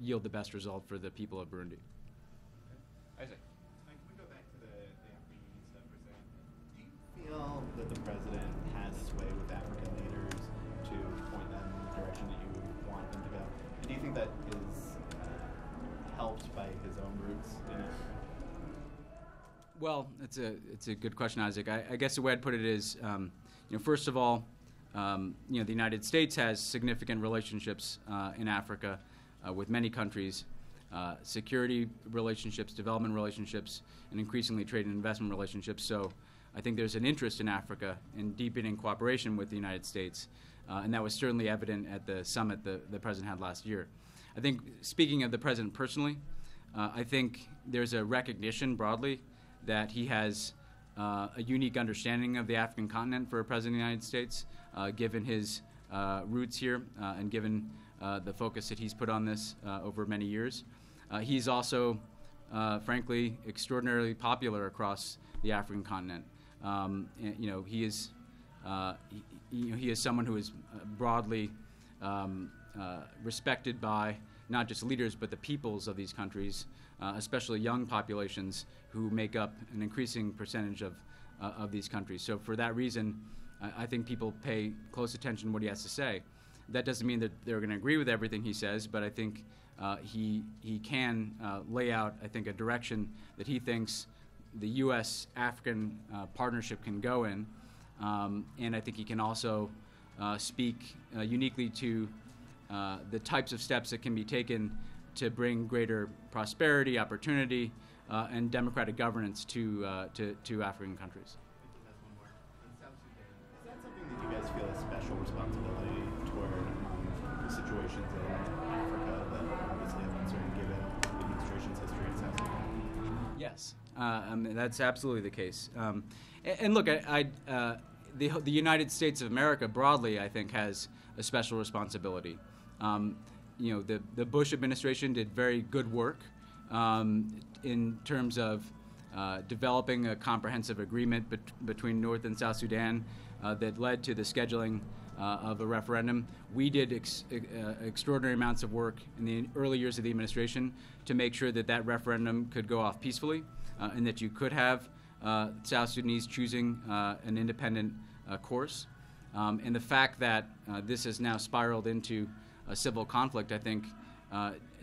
yield the best result for the people of Burundi. Isaac. Can we go back to the African Union stuff for a second? Do you feel that the president has sway with African leaders to point them in the direction that you want them to go? And do you think that is helped by his own roots in Africa? Well, it's a good question, Isaac. I guess the way I'd put it is, first of all, the United States has significant relationships in Africa with many countries, security relationships, development relationships, and increasingly trade and investment relationships. So I think there's an interest in Africa in deepening cooperation with the United States, and that was certainly evident at the summit the President had last year. I think, speaking of the President personally, I think there's a recognition broadly that he has a unique understanding of the African continent for a President of the United States, given his roots here and given the focus that he's put on this over many years. He's also, frankly, extraordinarily popular across the African continent. He is someone who is broadly respected by not just leaders but the peoples of these countries, especially young populations who make up an increasing percentage of these countries. So for that reason, I think people pay close attention to what he has to say. That doesn't mean that they're going to agree with everything he says, but I think he can lay out, I think, a direction that he thinks the U.S.-African partnership can go in, and I think he can also speak uniquely to the types of steps that can be taken to bring greater prosperity, opportunity, and democratic governance to African countries. Is that something that you guys feel a special responsibility toward the situations in Africa that obviously have concern given the administration's history in South Sudan? Yes, that's absolutely the case. And look, the United States of America broadly, I think, has a special responsibility. The Bush administration did very good work in terms of developing a comprehensive agreement between North and South Sudan that led to the scheduling of a referendum. We did extraordinary amounts of work in the early years of the administration to make sure that that referendum could go off peacefully and that you could have South Sudanese choosing an independent course. And the fact that this has now spiraled into a civil conflict, I think,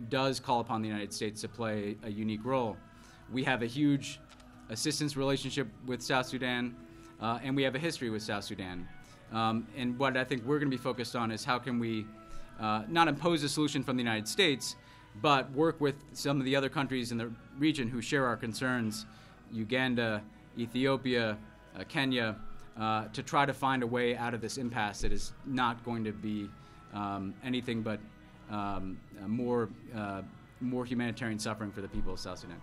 does call upon the United States to play a unique role. We have a huge assistance relationship with South Sudan, and we have a history with South Sudan. And what I think we're going to be focused on is how can we not impose a solution from the United States, but work with some of the other countries in the region who share our concerns, Uganda, Ethiopia, Kenya, to try to find a way out of this impasse that is not going to be anything but more humanitarian suffering for the people of South Sudan.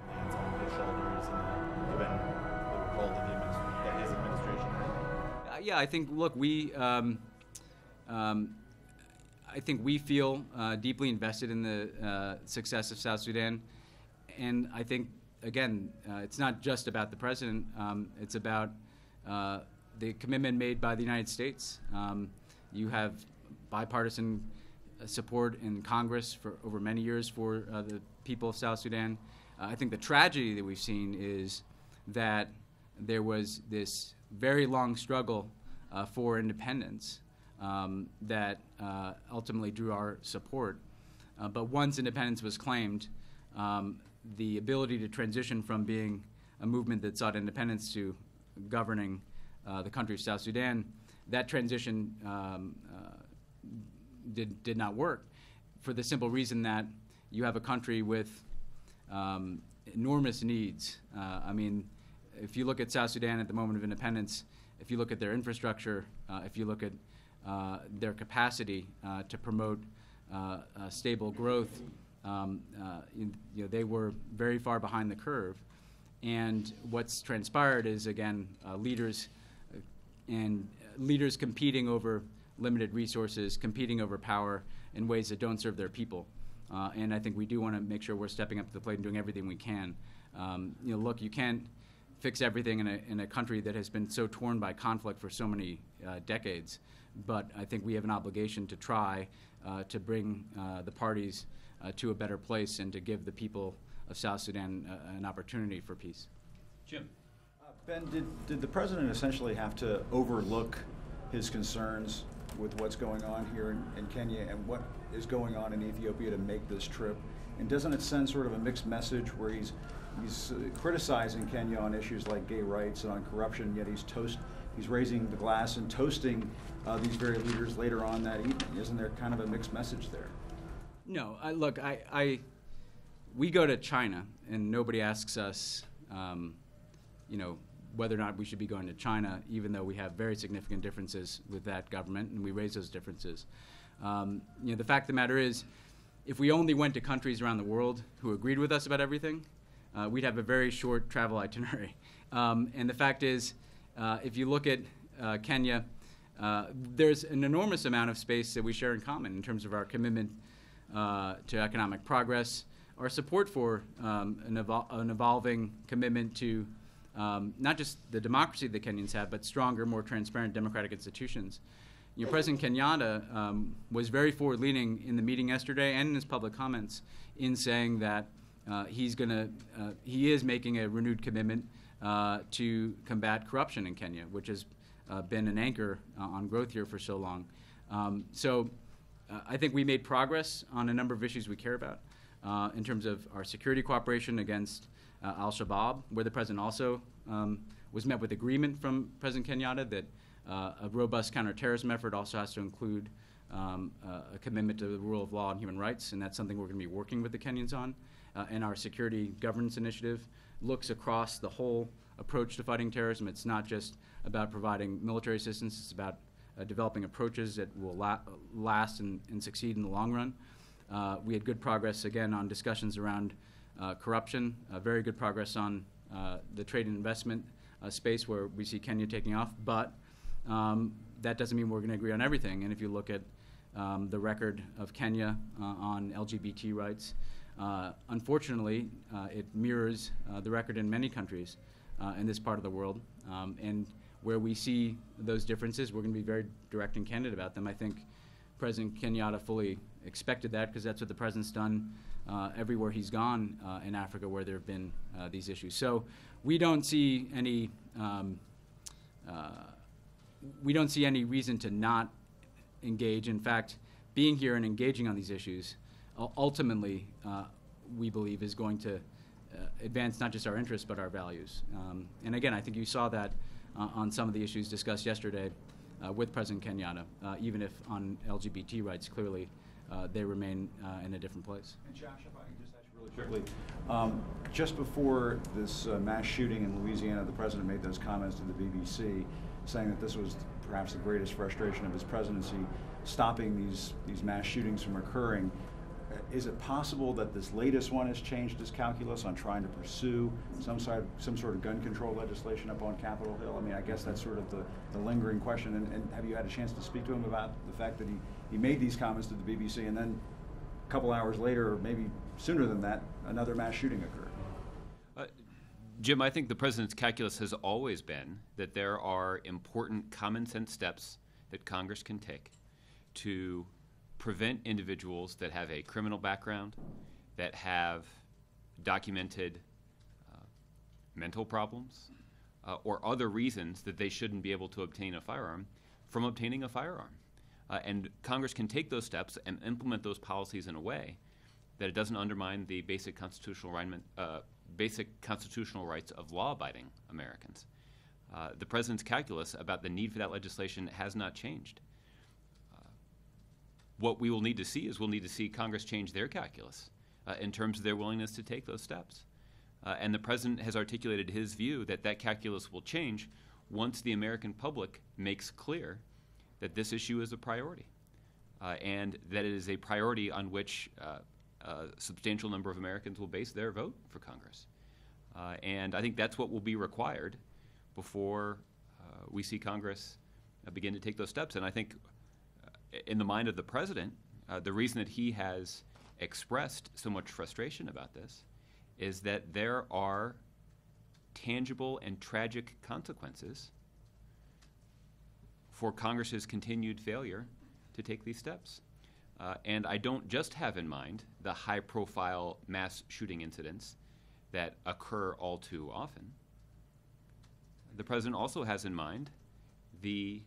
Lands on his shoulders, and given the role that his administration had. Yeah, I think. Look, I think we feel deeply invested in the success of South Sudan, and I think again, it's not just about the president. It's about the commitment made by the United States. You have bipartisan support in Congress for over many years for people of South Sudan. I think the tragedy that we've seen is that there was this very long struggle for independence that ultimately drew our support. But once independence was claimed, the ability to transition from being a movement that sought independence to governing the country of South Sudan, that transition did not work, for the simple reason that you have a country with enormous needs. I mean, if you look at South Sudan at the moment of independence, if you look at their infrastructure, if you look at their capacity to promote stable growth, they were very far behind the curve. And what's transpired is, again, leaders competing over limited resources, competing over power in ways that don't serve their people. And I think we do want to make sure we're stepping up to the plate and doing everything we can. Look, you can't fix everything in a country that has been so torn by conflict for so many decades. But I think we have an obligation to try to bring the parties to a better place and to give the people of South Sudan an opportunity for peace. Jim. Ben, did the president essentially have to overlook his concerns with what's going on here in Kenya and what is going on in Ethiopia to make this trip? And doesn't it send sort of a mixed message where he's criticizing Kenya on issues like gay rights and on corruption, yet he's raising the glass and toasting these very leaders later on that evening? Isn't there kind of a mixed message there? No, look, we go to China and nobody asks us, whether or not we should be going to China, even though we have very significant differences with that government, and we raise those differences. The fact of the matter is, if we only went to countries around the world who agreed with us about everything, we'd have a very short travel itinerary. And the fact is, if you look at Kenya, there's an enormous amount of space that we share in common in terms of our commitment to economic progress, our support for an evolving commitment to not just the democracy that Kenyans have, but stronger, more transparent democratic institutions. President Kenyatta was very forward-leaning in the meeting yesterday and in his public comments in saying that he is making a renewed commitment to combat corruption in Kenya, which has been an anchor on growth here for so long. So I think we made progress on a number of issues we care about in terms of our security cooperation against al-Shabaab, where the president also was met with agreement from President Kenyatta that a robust counterterrorism effort also has to include a commitment to the rule of law and human rights, and that's something we're going to be working with the Kenyans on. And our security governance initiative looks across the whole approach to fighting terrorism. It's not just about providing military assistance, it's about developing approaches that will last and succeed in the long run. We had good progress, again, on discussions around corruption, very good progress on the trade and investment space where we see Kenya taking off, but that doesn't mean we're going to agree on everything. And if you look at the record of Kenya on LGBT rights, unfortunately, it mirrors the record in many countries in this part of the world. And where we see those differences, we're going to be very direct and candid about them. I think President Kenyatta fully expected that because that's what the president's done everywhere he's gone in Africa where there have been these issues. So we don't see any reason to not engage. In fact, being here and engaging on these issues ultimately, we believe, is going to advance not just our interests but our values. And again, I think you saw that on some of the issues discussed yesterday with President Kenyatta, even if on LGBT rights, clearly they remain in a different place. And Josh, if I can just ask you really quickly, just before this mass shooting in Louisiana, the president made those comments to the BBC saying that this was perhaps the greatest frustration of his presidency, stopping these mass shootings from occurring. Is it possible that this latest one has changed his calculus on trying to pursue some sort of gun control legislation up on Capitol Hill? I mean, I guess that's sort of the lingering question. And have you had a chance to speak to him about the fact that he made these comments to the BBC and then a couple hours later, or maybe sooner than that, another mass shooting occurred? Jim, I think the president's calculus has always been that there are important common sense steps that Congress can take to prevent individuals that have a criminal background, that have documented mental problems or other reasons that they shouldn't be able to obtain a firearm from obtaining a firearm. And Congress can take those steps and implement those policies in a way that it doesn't undermine the basic constitutional rights of law-abiding Americans. The President's calculus about the need for that legislation has not changed. What we will need to see is we'll need to see Congress change their calculus in terms of their willingness to take those steps. And the President has articulated his view that that calculus will change once the American public makes clear that this issue is a priority and that it is a priority on which a substantial number of Americans will base their vote for Congress. And I think that's what will be required before we see Congress begin to take those steps. And I think in the mind of the President, the reason that he has expressed so much frustration about this is that there are tangible and tragic consequences for Congress's continued failure to take these steps. And I don't just have in mind the high-profile mass shooting incidents that occur all too often. The President also has in mind the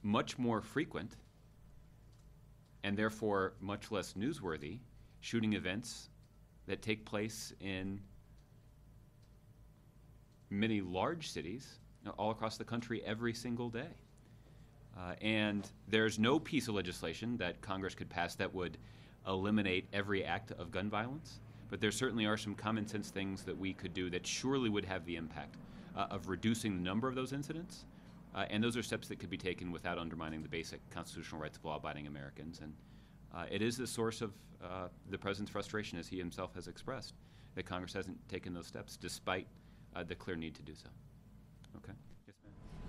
much more frequent and therefore much less newsworthy shooting events that take place in many large cities all across the country every single day. And there's no piece of legislation that Congress could pass that would eliminate every act of gun violence, but there certainly are some common sense things that we could do that surely would have the impact of reducing the number of those incidents. And those are steps that could be taken without undermining the basic constitutional rights of law-abiding Americans. And it is the source of the President's frustration, as he himself has expressed, that Congress hasn't taken those steps despite the clear need to do so. Okay. Yes,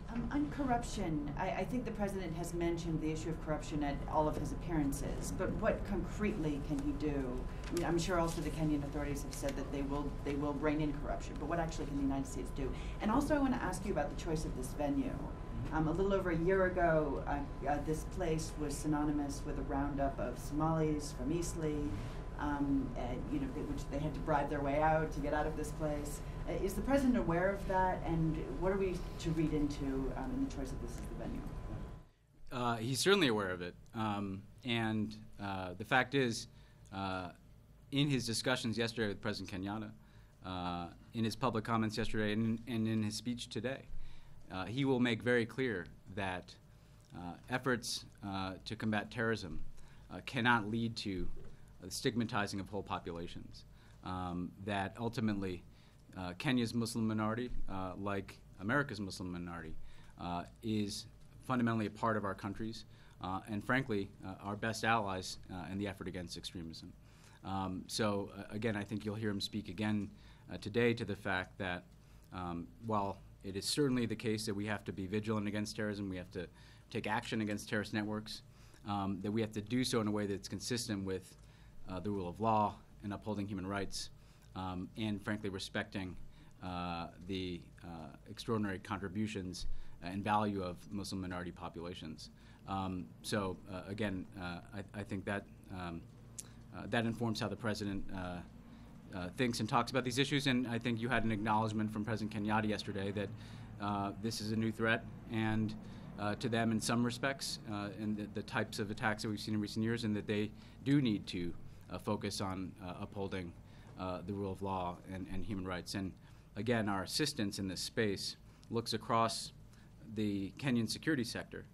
ma'am. On corruption, I think the President has mentioned the issue of corruption at all of his appearances, but what concretely can he do? I mean, I'm sure also the Kenyan authorities have said that they will rein in corruption, but what actually can the United States do? And also I want to ask you about the choice of this venue. A little over a year ago, this place was synonymous with a roundup of Somalis from Eastleigh, which they had to bribe their way out to get out of this place. Is the President aware of that, and what are we to read into in the choice of this as the venue? He's certainly aware of it, and the fact is, in his discussions yesterday with President Kenyatta, in his public comments yesterday, and in his speech today, he will make very clear that efforts to combat terrorism cannot lead to the stigmatizing of whole populations, that ultimately Kenya's Muslim minority, like America's Muslim minority, is fundamentally a part of our countries and frankly our best allies in the effort against extremism. So again, I think you'll hear him speak again today to the fact that while it is certainly the case that we have to be vigilant against terrorism, we have to take action against terrorist networks, that we have to do so in a way that's consistent with the rule of law and upholding human rights, and frankly respecting the extraordinary contributions and value of Muslim minority populations. So again, I think that that informs how the President thinks and talks about these issues, and I think you had an acknowledgement from President Kenyatta yesterday that this is a new threat, and to them in some respects, and the types of attacks that we've seen in recent years, and that they do need to focus on upholding the rule of law and human rights. And again, our assistance in this space looks across the Kenyan security sector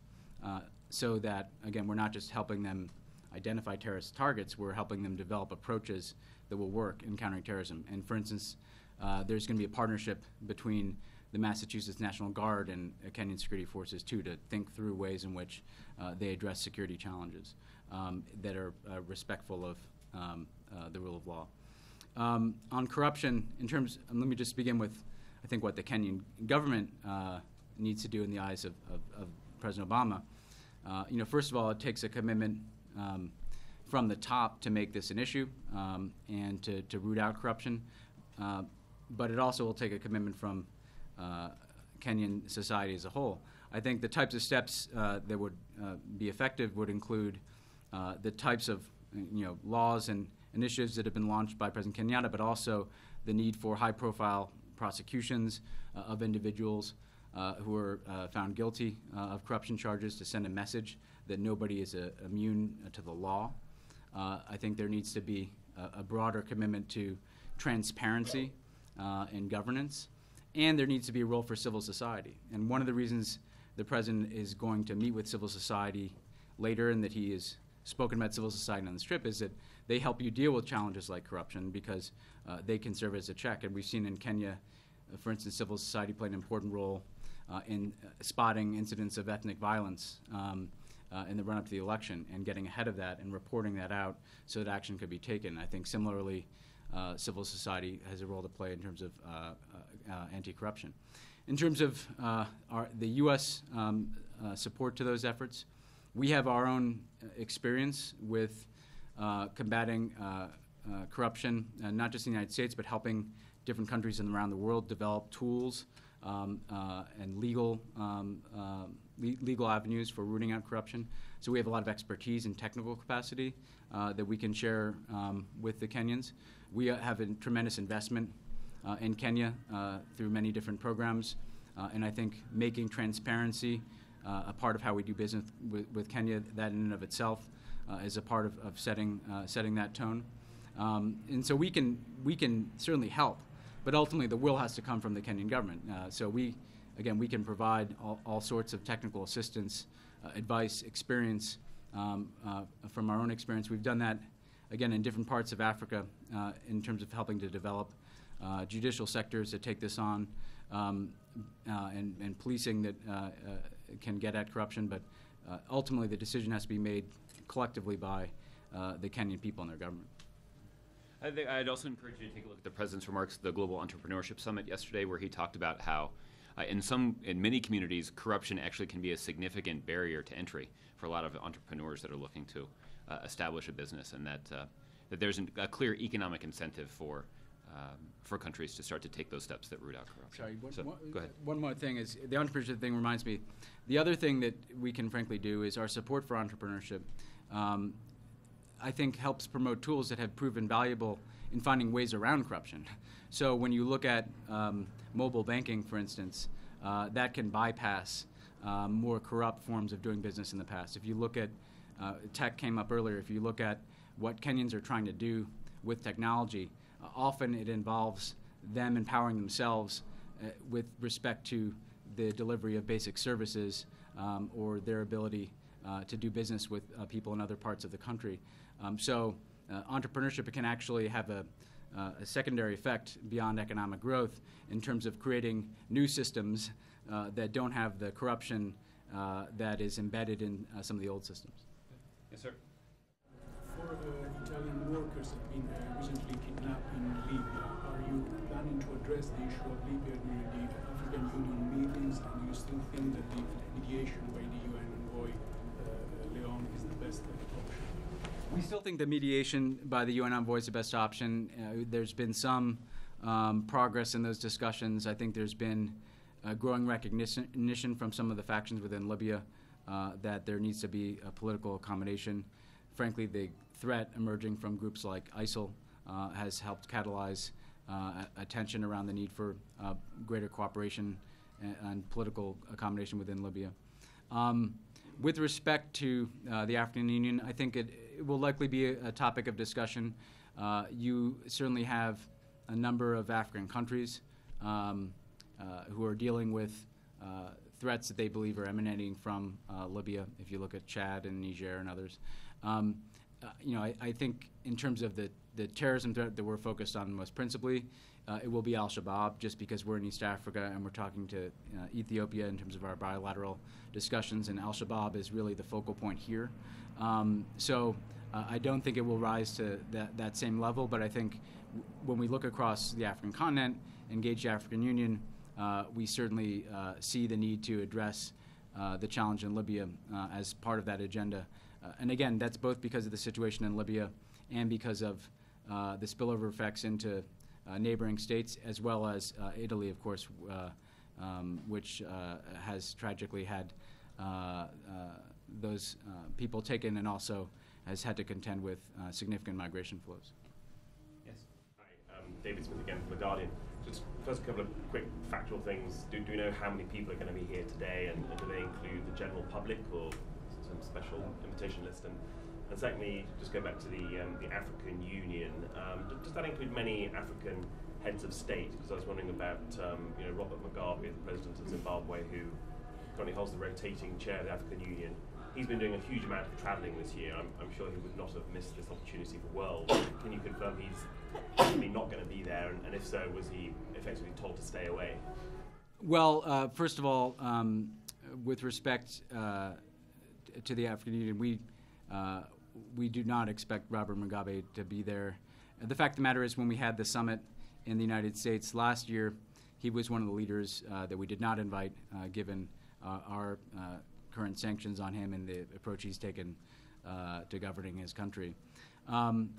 so that, again, we're not just helping them identify terrorist targets, we're helping them develop approaches that will work in countering terrorism. And for instance, there's going to be a partnership between the Massachusetts National Guard and Kenyan security forces too, to think through ways in which they address security challenges that are respectful of the rule of law. On corruption, in terms, let me just begin with, I think, what the Kenyan government needs to do in the eyes of President Obama. First of all, it takes a commitment from the top to make this an issue and to root out corruption, but it also will take a commitment from Kenyan society as a whole. I think the types of steps that would be effective would include the types of laws and initiatives that have been launched by President Kenyatta, but also the need for high-profile prosecutions of individuals who are found guilty of corruption charges to send a message that nobody is immune to the law. I think there needs to be a broader commitment to transparency in governance, and there needs to be a role for civil society. And one of the reasons the President is going to meet with civil society later, and that he has spoken about civil society on this trip, is that they help you deal with challenges like corruption because they can serve as a check. And we've seen in Kenya, for instance, civil society played an important role in spotting incidents of ethnic violence in the run-up to the election and getting ahead of that and reporting that out so that action could be taken. I think similarly, civil society has a role to play in terms of anti-corruption. In terms of the U.S. Support to those efforts, we have our own experience with combating corruption, not just in the United States, but helping different countries around the world develop tools and legal avenues for rooting out corruption. So we have a lot of expertise and technical capacity that we can share with the Kenyans. We have a tremendous investment in Kenya through many different programs, and I think making transparency a part of how we do business with Kenya, that in and of itself is a part of setting that tone. And so we can certainly help, but ultimately the will has to come from the Kenyan government. So we can provide all sorts of technical assistance, advice, experience. From our own experience, we've done that, again, in different parts of Africa in terms of helping to develop judicial sectors that take this on, and policing that can get at corruption. But ultimately, the decision has to be made collectively by the Kenyan people and their government. I think I'd also encourage you to take a look at the President's remarks at the Global Entrepreneurship Summit yesterday, where he talked about how in many communities, corruption actually can be a significant barrier to entry for a lot of entrepreneurs that are looking to establish a business, and that there's a clear economic incentive for countries to start to take those steps that root out corruption. Sorry, go ahead. One more thing is, the entrepreneurship thing reminds me, the other thing that we can frankly do is our support for entrepreneurship, I think helps promote tools that have proven valuable in finding ways around corruption. So when you look at mobile banking, for instance, that can bypass more corrupt forms of doing business in the past. If you look at, tech came up earlier, if you look at what Kenyans are trying to do with technology, often it involves them empowering themselves with respect to the delivery of basic services or their ability to do business with people in other parts of the country. So entrepreneurship can actually have a secondary effect beyond economic growth in terms of creating new systems that don't have the corruption that is embedded in some of the old systems. Yes, sir. For Italian workers have been recently kidnapped in Libya, are you planning to address the issue of Libya during the African Union meetings, and do you still think that the mediation by the UN envoy Leon is the best option? We still think the mediation by the UN envoy is the best option. There's been some progress in those discussions. I think there's been growing recognition from some of the factions within Libya that there needs to be a political accommodation. Frankly, the threat emerging from groups like ISIL has helped catalyze attention around the need for greater cooperation and political accommodation within Libya. With respect to the African Union, I think it will likely be a topic of discussion. You certainly have a number of African countries who are dealing with threats that they believe are emanating from Libya, if you look at Chad and Niger and others. I think in terms of the terrorism threat that we're focused on most principally, it will be Al-Shabaab, just because we're in East Africa and we're talking to Ethiopia in terms of our bilateral discussions, and Al-Shabaab is really the focal point here. So I don't think it will rise to that same level, but I think when we look across the African continent, engage the African Union, we certainly see the need to address the challenge in Libya as part of that agenda. And again, that's both because of the situation in Libya and because of the spillover effects into neighboring states, as well as Italy, of course, which has tragically had those people taken and also has had to contend with significant migration flows. Yes. Hi, David Smith again from The Guardian. Just first a couple of quick factual things. Do we know how many people are going to be here today, and do they include the general public or some special invitation list? And secondly, just go back to the African Union. Does that include many African heads of state? Because I was wondering about Robert Mugabe, the president of Zimbabwe, who currently holds the rotating chair of the African Union. He's been doing a huge amount of travelling this year. I'm sure he would not have missed this opportunity for world. Can you confirm he's definitely not going to be there? And if so, was he effectively told to stay away? Well, first of all, with respect to the African Union, we do not expect Robert Mugabe to be there. The fact of the matter is, when we had the summit in the United States last year, he was one of the leaders that we did not invite, given our current sanctions on him and the approach he's taken to governing his country.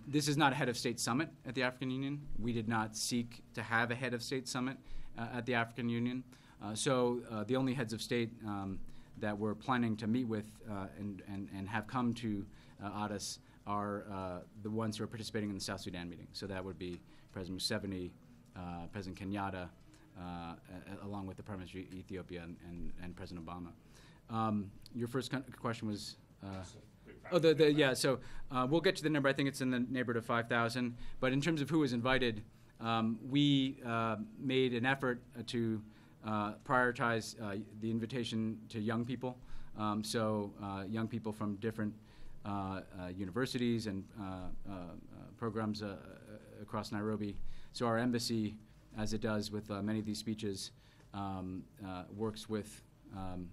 This is not a head of state summit at the African Union. We did not seek to have a head of state summit at the African Union. So the only heads of state that we're planning to meet with and have come to Addis are the ones who are participating in the South Sudan meeting. So that would be President Museveni, President Kenyatta, along with the Prime Minister of Ethiopia and President Obama. Your first question was... So we'll get to the number. I think it's in the neighborhood of 5,000. But in terms of who was invited, we made an effort to prioritize the invitation to young people. Young people from different universities and programs across Nairobi. So our embassy, as it does with many of these speeches, works with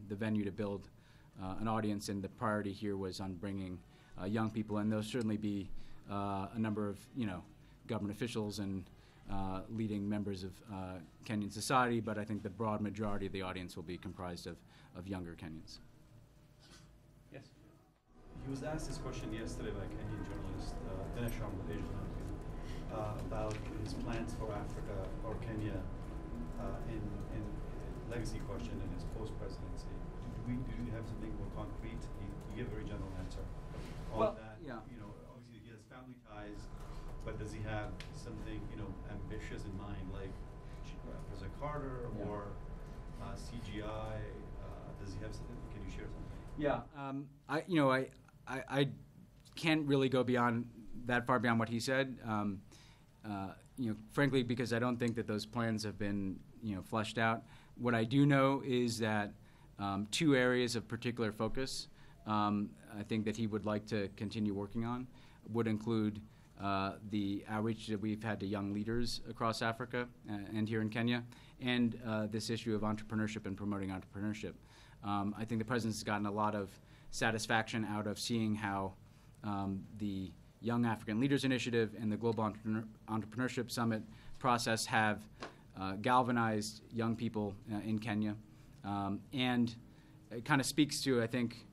the venue to build an audience, and the priority here was on bringing young people, and there'll certainly be a number of government officials and leading members of Kenyan society, but I think the broad majority of the audience will be comprised of younger Kenyans. Yes. He was asked this question yesterday by a Kenyan journalist, Dinesh Ambadeja, about his plans for Africa or Kenya in legacy question in his post-presidency. Do you have something more concrete? He gave a very general answer on that. Yeah. Obviously he has family ties, but does he have something, ambitious in mind, like President Carter or CGI? Does he have something? Can you share something? Yeah. I can't really go that far beyond what he said. Frankly, because I don't think that those plans have been, fleshed out. What I do know is that two areas of particular focus I think that he would like to continue working on would include the outreach that we've had to young leaders across Africa and here in Kenya, and this issue of entrepreneurship and promoting entrepreneurship. I think the President's gotten a lot of satisfaction out of seeing how the Young African Leaders Initiative and the Global Entrepreneurship Summit process have galvanized young people in Kenya. And it kind of speaks to, I think,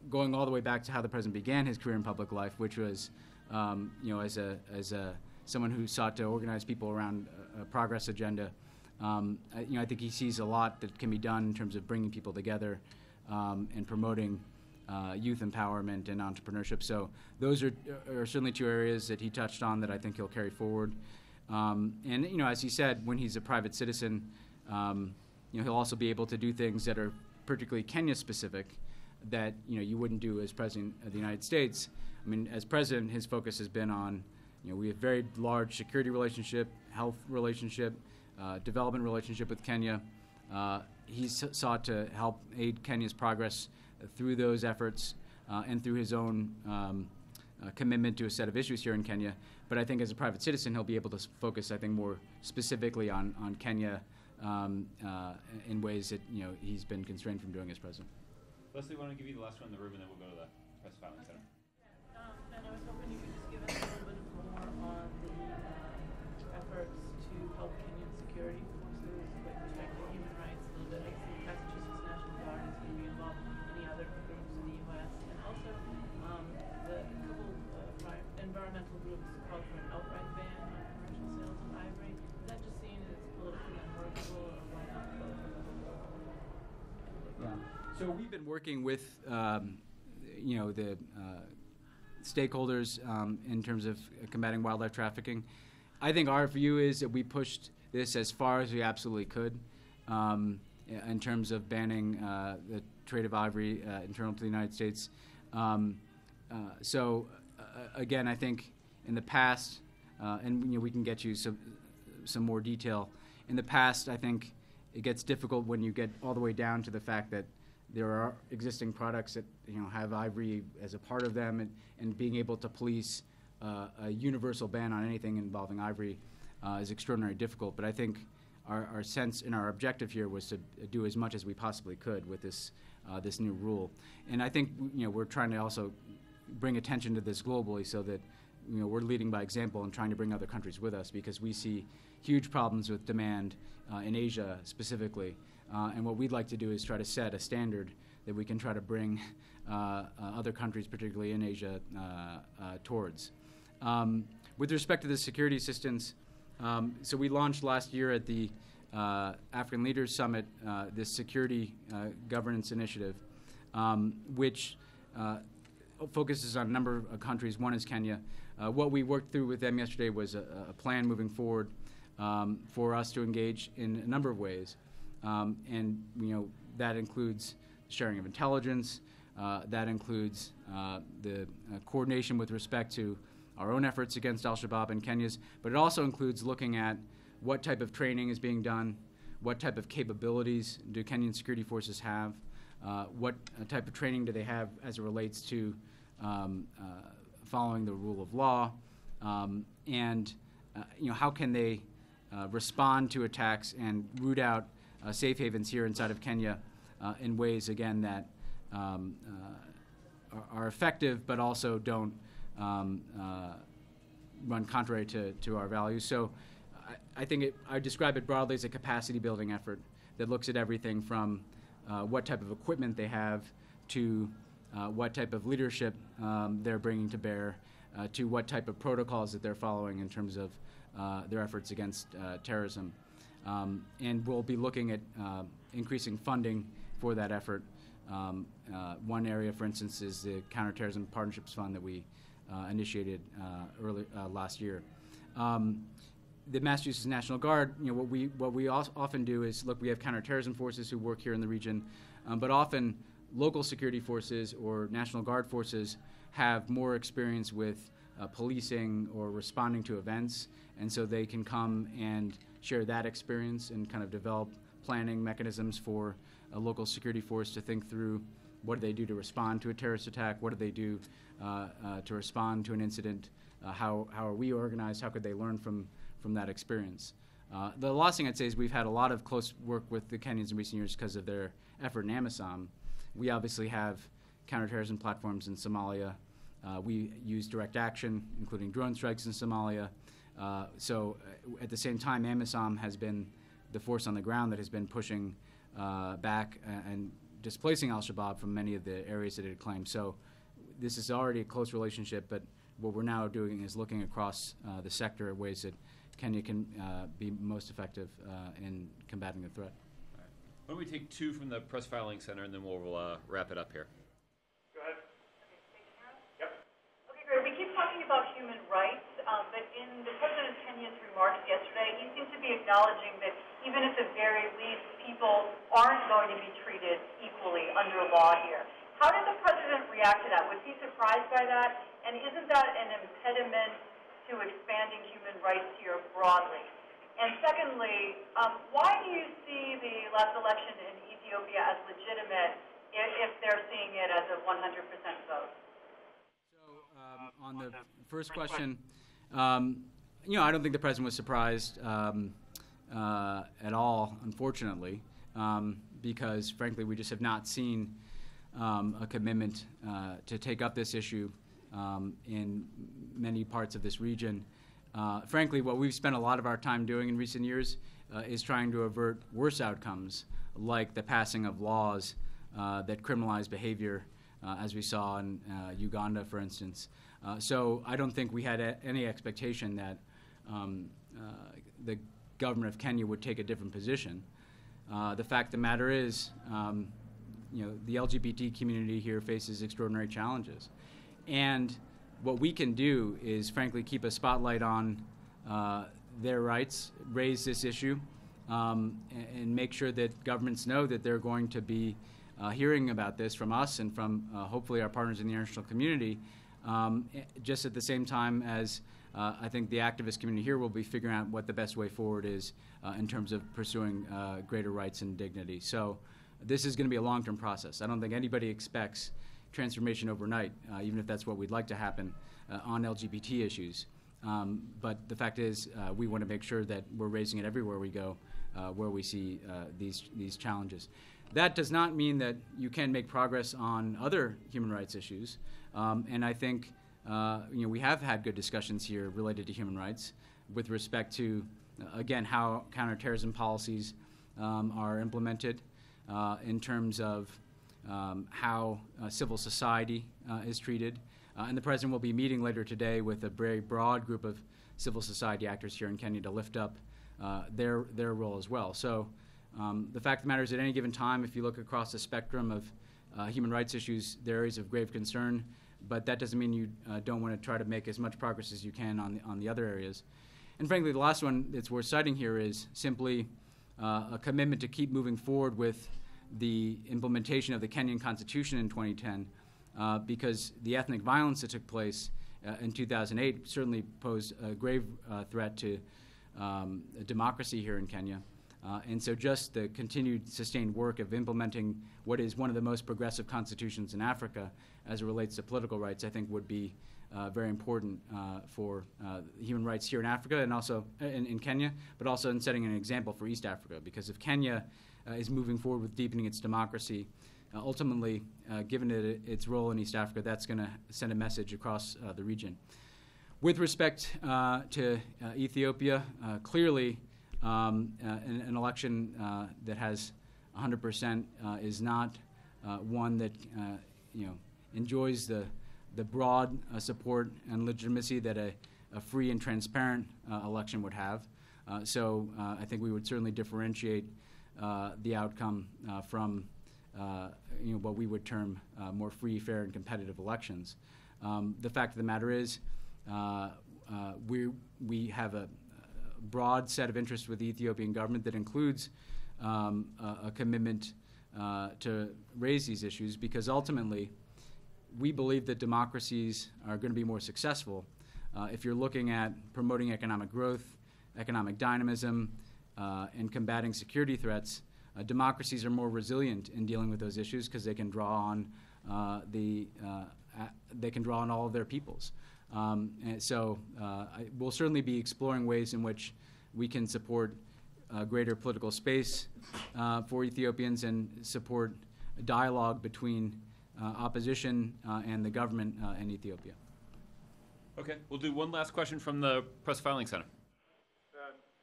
going all the way back to how the President began his career in public life, which was, as someone who sought to organize people around a progress agenda. I think he sees a lot that can be done in terms of bringing people together and promoting youth empowerment and entrepreneurship. So those are certainly two areas that he touched on that I think he'll carry forward. And as he said, when he's a private citizen, he'll also be able to do things that are particularly Kenya-specific that you wouldn't do as President of the United States. I mean, as President, his focus has been on, we have very large security relationship, health relationship, development relationship with Kenya. He's sought to help aid Kenya's progress through those efforts and through his own commitment to a set of issues here in Kenya. But I think as a private citizen, he'll be able to focus, I think, more specifically on Kenya in ways that he's been constrained from doing as president. Leslie, why don't I give you the last one in the room, and then we'll go to the Press Filing Center. And I was hoping you could just give us a little bit more on the efforts to help Kenyan security forces with respect to human rights, a little bit. I see Massachusetts National Guard is going to be involved, any other groups in the U.S., and also the couple environmental groups called for an outright ban on commercial sales of ivory. Is that just seen as politically unworkable, or why not go for the So we've been working with, the stakeholders in terms of combating wildlife trafficking. I think our view is that we pushed this as far as we absolutely could in terms of banning the trade of ivory internal to the United States. Again, I think in the past, and we can get you some more detail. In the past, I think it gets difficult when you get all the way down to the fact that there are existing products that have ivory as a part of them, and being able to police a universal ban on anything involving ivory is extraordinarily difficult. But I think our sense and our objective here was to do as much as we possibly could with this new rule. And I think we're trying to also bring attention to this globally, so that we're leading by example and trying to bring other countries with us, because we see huge problems with demand in Asia specifically. And what we'd like to do is try to set a standard that we can try to bring other countries, particularly in Asia, towards. With respect to the security assistance, so we launched last year at the African Leaders Summit this security governance initiative, which focuses on a number of countries. One is Kenya. What we worked through with them yesterday was a plan moving forward for us to engage in a number of ways. And that includes sharing of intelligence, that includes the coordination with respect to our own efforts against al-Shabaab and Kenya's, but it also includes looking at what type of training is being done, what type of capabilities do Kenyan security forces have, what type of training do they have as it relates to following the rule of law, and how can they respond to attacks and root out safe havens here inside of Kenya in ways, again, that are effective but also don't run contrary to our values. So I think I describe it broadly as a capacity building effort that looks at everything from what type of equipment they have to what type of leadership they're bringing to bear to what type of protocols that they're following in terms of their efforts against terrorism. And we'll be looking at increasing funding for that effort. One area, for instance, is the Counterterrorism Partnerships Fund that we initiated early last year. The Massachusetts National Guard, what we often do is, look, we have counterterrorism forces who work here in the region, but often local security forces or National Guard forces have more experience with policing or responding to events, and so they can come and share that experience and kind of develop planning mechanisms for a local security force to think through what do they do to respond to a terrorist attack, what do they do to respond to an incident, how are we organized, how could they learn from that experience. The last thing I'd say is we've had a lot of close work with the Kenyans in recent years because of their effort in AMISOM. We obviously have counterterrorism platforms in Somalia. We use direct action, including drone strikes in Somalia. So at the same time, AMISOM has been the force on the ground that has been pushing back and displacing al-Shabaab from many of the areas that it had claimed. So this is already a close relationship, but what we're now doing is looking across the sector at ways that Kenya can be most effective in combating the threat. Why don't we take two from the Press Filing Center, and then we'll wrap it up here. Go ahead. Yep. Okay, great. We keep talking about human rights, but in the President of Kenya's remarks yesterday, he seemed to be acknowledging that even at the very least, people aren't going to be treated equally under law here. How did the President react to that? Was he surprised by that? And isn't that an impediment to expanding human rights here broadly? And secondly, why do you see the last election in Ethiopia as legitimate if they're seeing it as a 100% vote? So on the first question, I don't think the president was surprised at all, unfortunately, because frankly we just have not seen a commitment to take up this issue in many parts of this region. Frankly, what we've spent a lot of our time doing in recent years is trying to avert worse outcomes, like the passing of laws that criminalize behavior, as we saw in Uganda, for instance. So I don't think we had any expectation that the government of Kenya would take a different position. The fact of the matter is, the LGBT community here faces extraordinary challenges. And what we can do is, frankly, keep a spotlight on their rights, raise this issue, and make sure that governments know that they're going to be hearing about this from us and from hopefully our partners in the international community, just at the same time as I think the activist community here will be figuring out what the best way forward is in terms of pursuing greater rights and dignity. So this is going to be a long-term process. I don't think anybody expects transformation overnight, even if that's what we'd like to happen on LGBT issues. But the fact is, we want to make sure that we're raising it everywhere we go, where we see these challenges. That does not mean that you can make progress on other human rights issues, and I think we have had good discussions here related to human rights with respect to, again, how counterterrorism policies are implemented in terms of how civil society is treated. And the President will be meeting later today with a very broad group of civil society actors here in Kenya to lift up their role as well. So the fact of the matter is, at any given time, if you look across the spectrum of human rights issues, there are areas of grave concern, but that doesn't mean you don't want to try to make as much progress as you can on the other areas. And frankly, the last one that's worth citing here is simply a commitment to keep moving forward with the implementation of the Kenyan Constitution in 2010, because the ethnic violence that took place in 2008 certainly posed a grave threat to democracy here in Kenya. And so just the continued sustained work of implementing what is one of the most progressive constitutions in Africa as it relates to political rights, I think would be very important for human rights here in Africa and also in Kenya, but also in setting an example for East Africa. Because if Kenya is moving forward with deepening its democracy, ultimately, given its role in East Africa, that's going to send a message across the region. With respect to Ethiopia, clearly an election that has 100% is not one that enjoys the broad support and legitimacy that a free and transparent election would have. So I think we would certainly differentiate the outcome from what we would term more free, fair, and competitive elections. The fact of the matter is, we have a broad set of interests with the Ethiopian government that includes a commitment to raise these issues, because ultimately we believe that democracies are going to be more successful if you're looking at promoting economic growth, economic dynamism, and combating security threats. Democracies are more resilient in dealing with those issues because they can draw on all of their peoples. And so we'll certainly be exploring ways in which we can support greater political space for Ethiopians and support a dialogue between opposition and the government in Ethiopia. Okay, we'll do one last question from the Press Filing Center.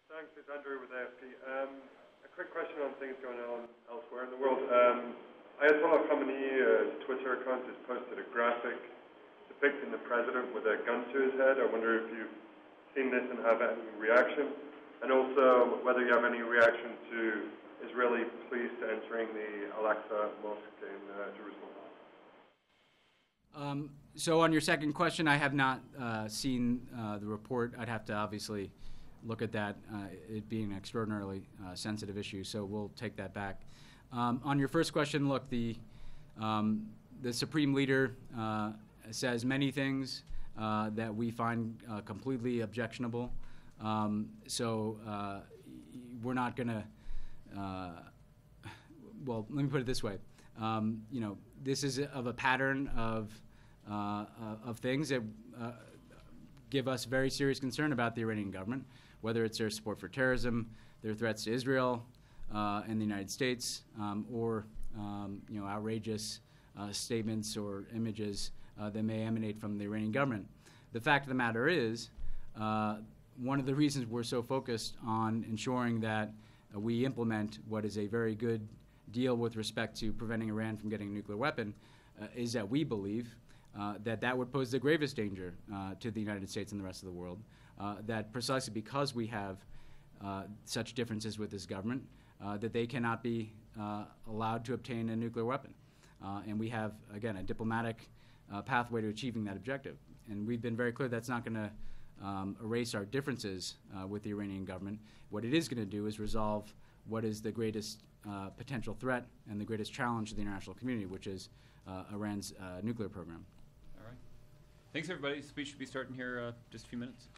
Thanks, it's Andrew with AFP. A quick question on things going on elsewhere in the world. Ayatollah Khamenei's Twitter account has posted a graphic depicting the president with a gun to his head. I wonder if you've seen this and have any reaction, and also whether you have any reaction to Israeli police entering the Al-Aqsa Mosque in Jerusalem. So on your second question, I have not seen the report. I'd have to obviously look at that, it being an extraordinarily sensitive issue, so we'll take that back. On your first question, look, the Supreme Leader says many things that we find completely objectionable. So we're not going to, well, let me put it this way. This is of a pattern of things that give us very serious concern about the Iranian government, whether it's their support for terrorism, their threats to Israel and the United States, or outrageous statements or images that may emanate from the Iranian government. The fact of the matter is, one of the reasons we're so focused on ensuring that we implement what is a very good deal with respect to preventing Iran from getting a nuclear weapon is that we believe that would pose the gravest danger to the United States and the rest of the world, that precisely because we have such differences with this government, that they cannot be allowed to obtain a nuclear weapon. And we have, again, a diplomatic pathway to achieving that objective. And we've been very clear that's not going to erase our differences with the Iranian government. What it is going to do is resolve what is the greatest potential threat and the greatest challenge to the international community, which is Iran's nuclear program. All right. Thanks, everybody. The speech should be starting here just a few minutes.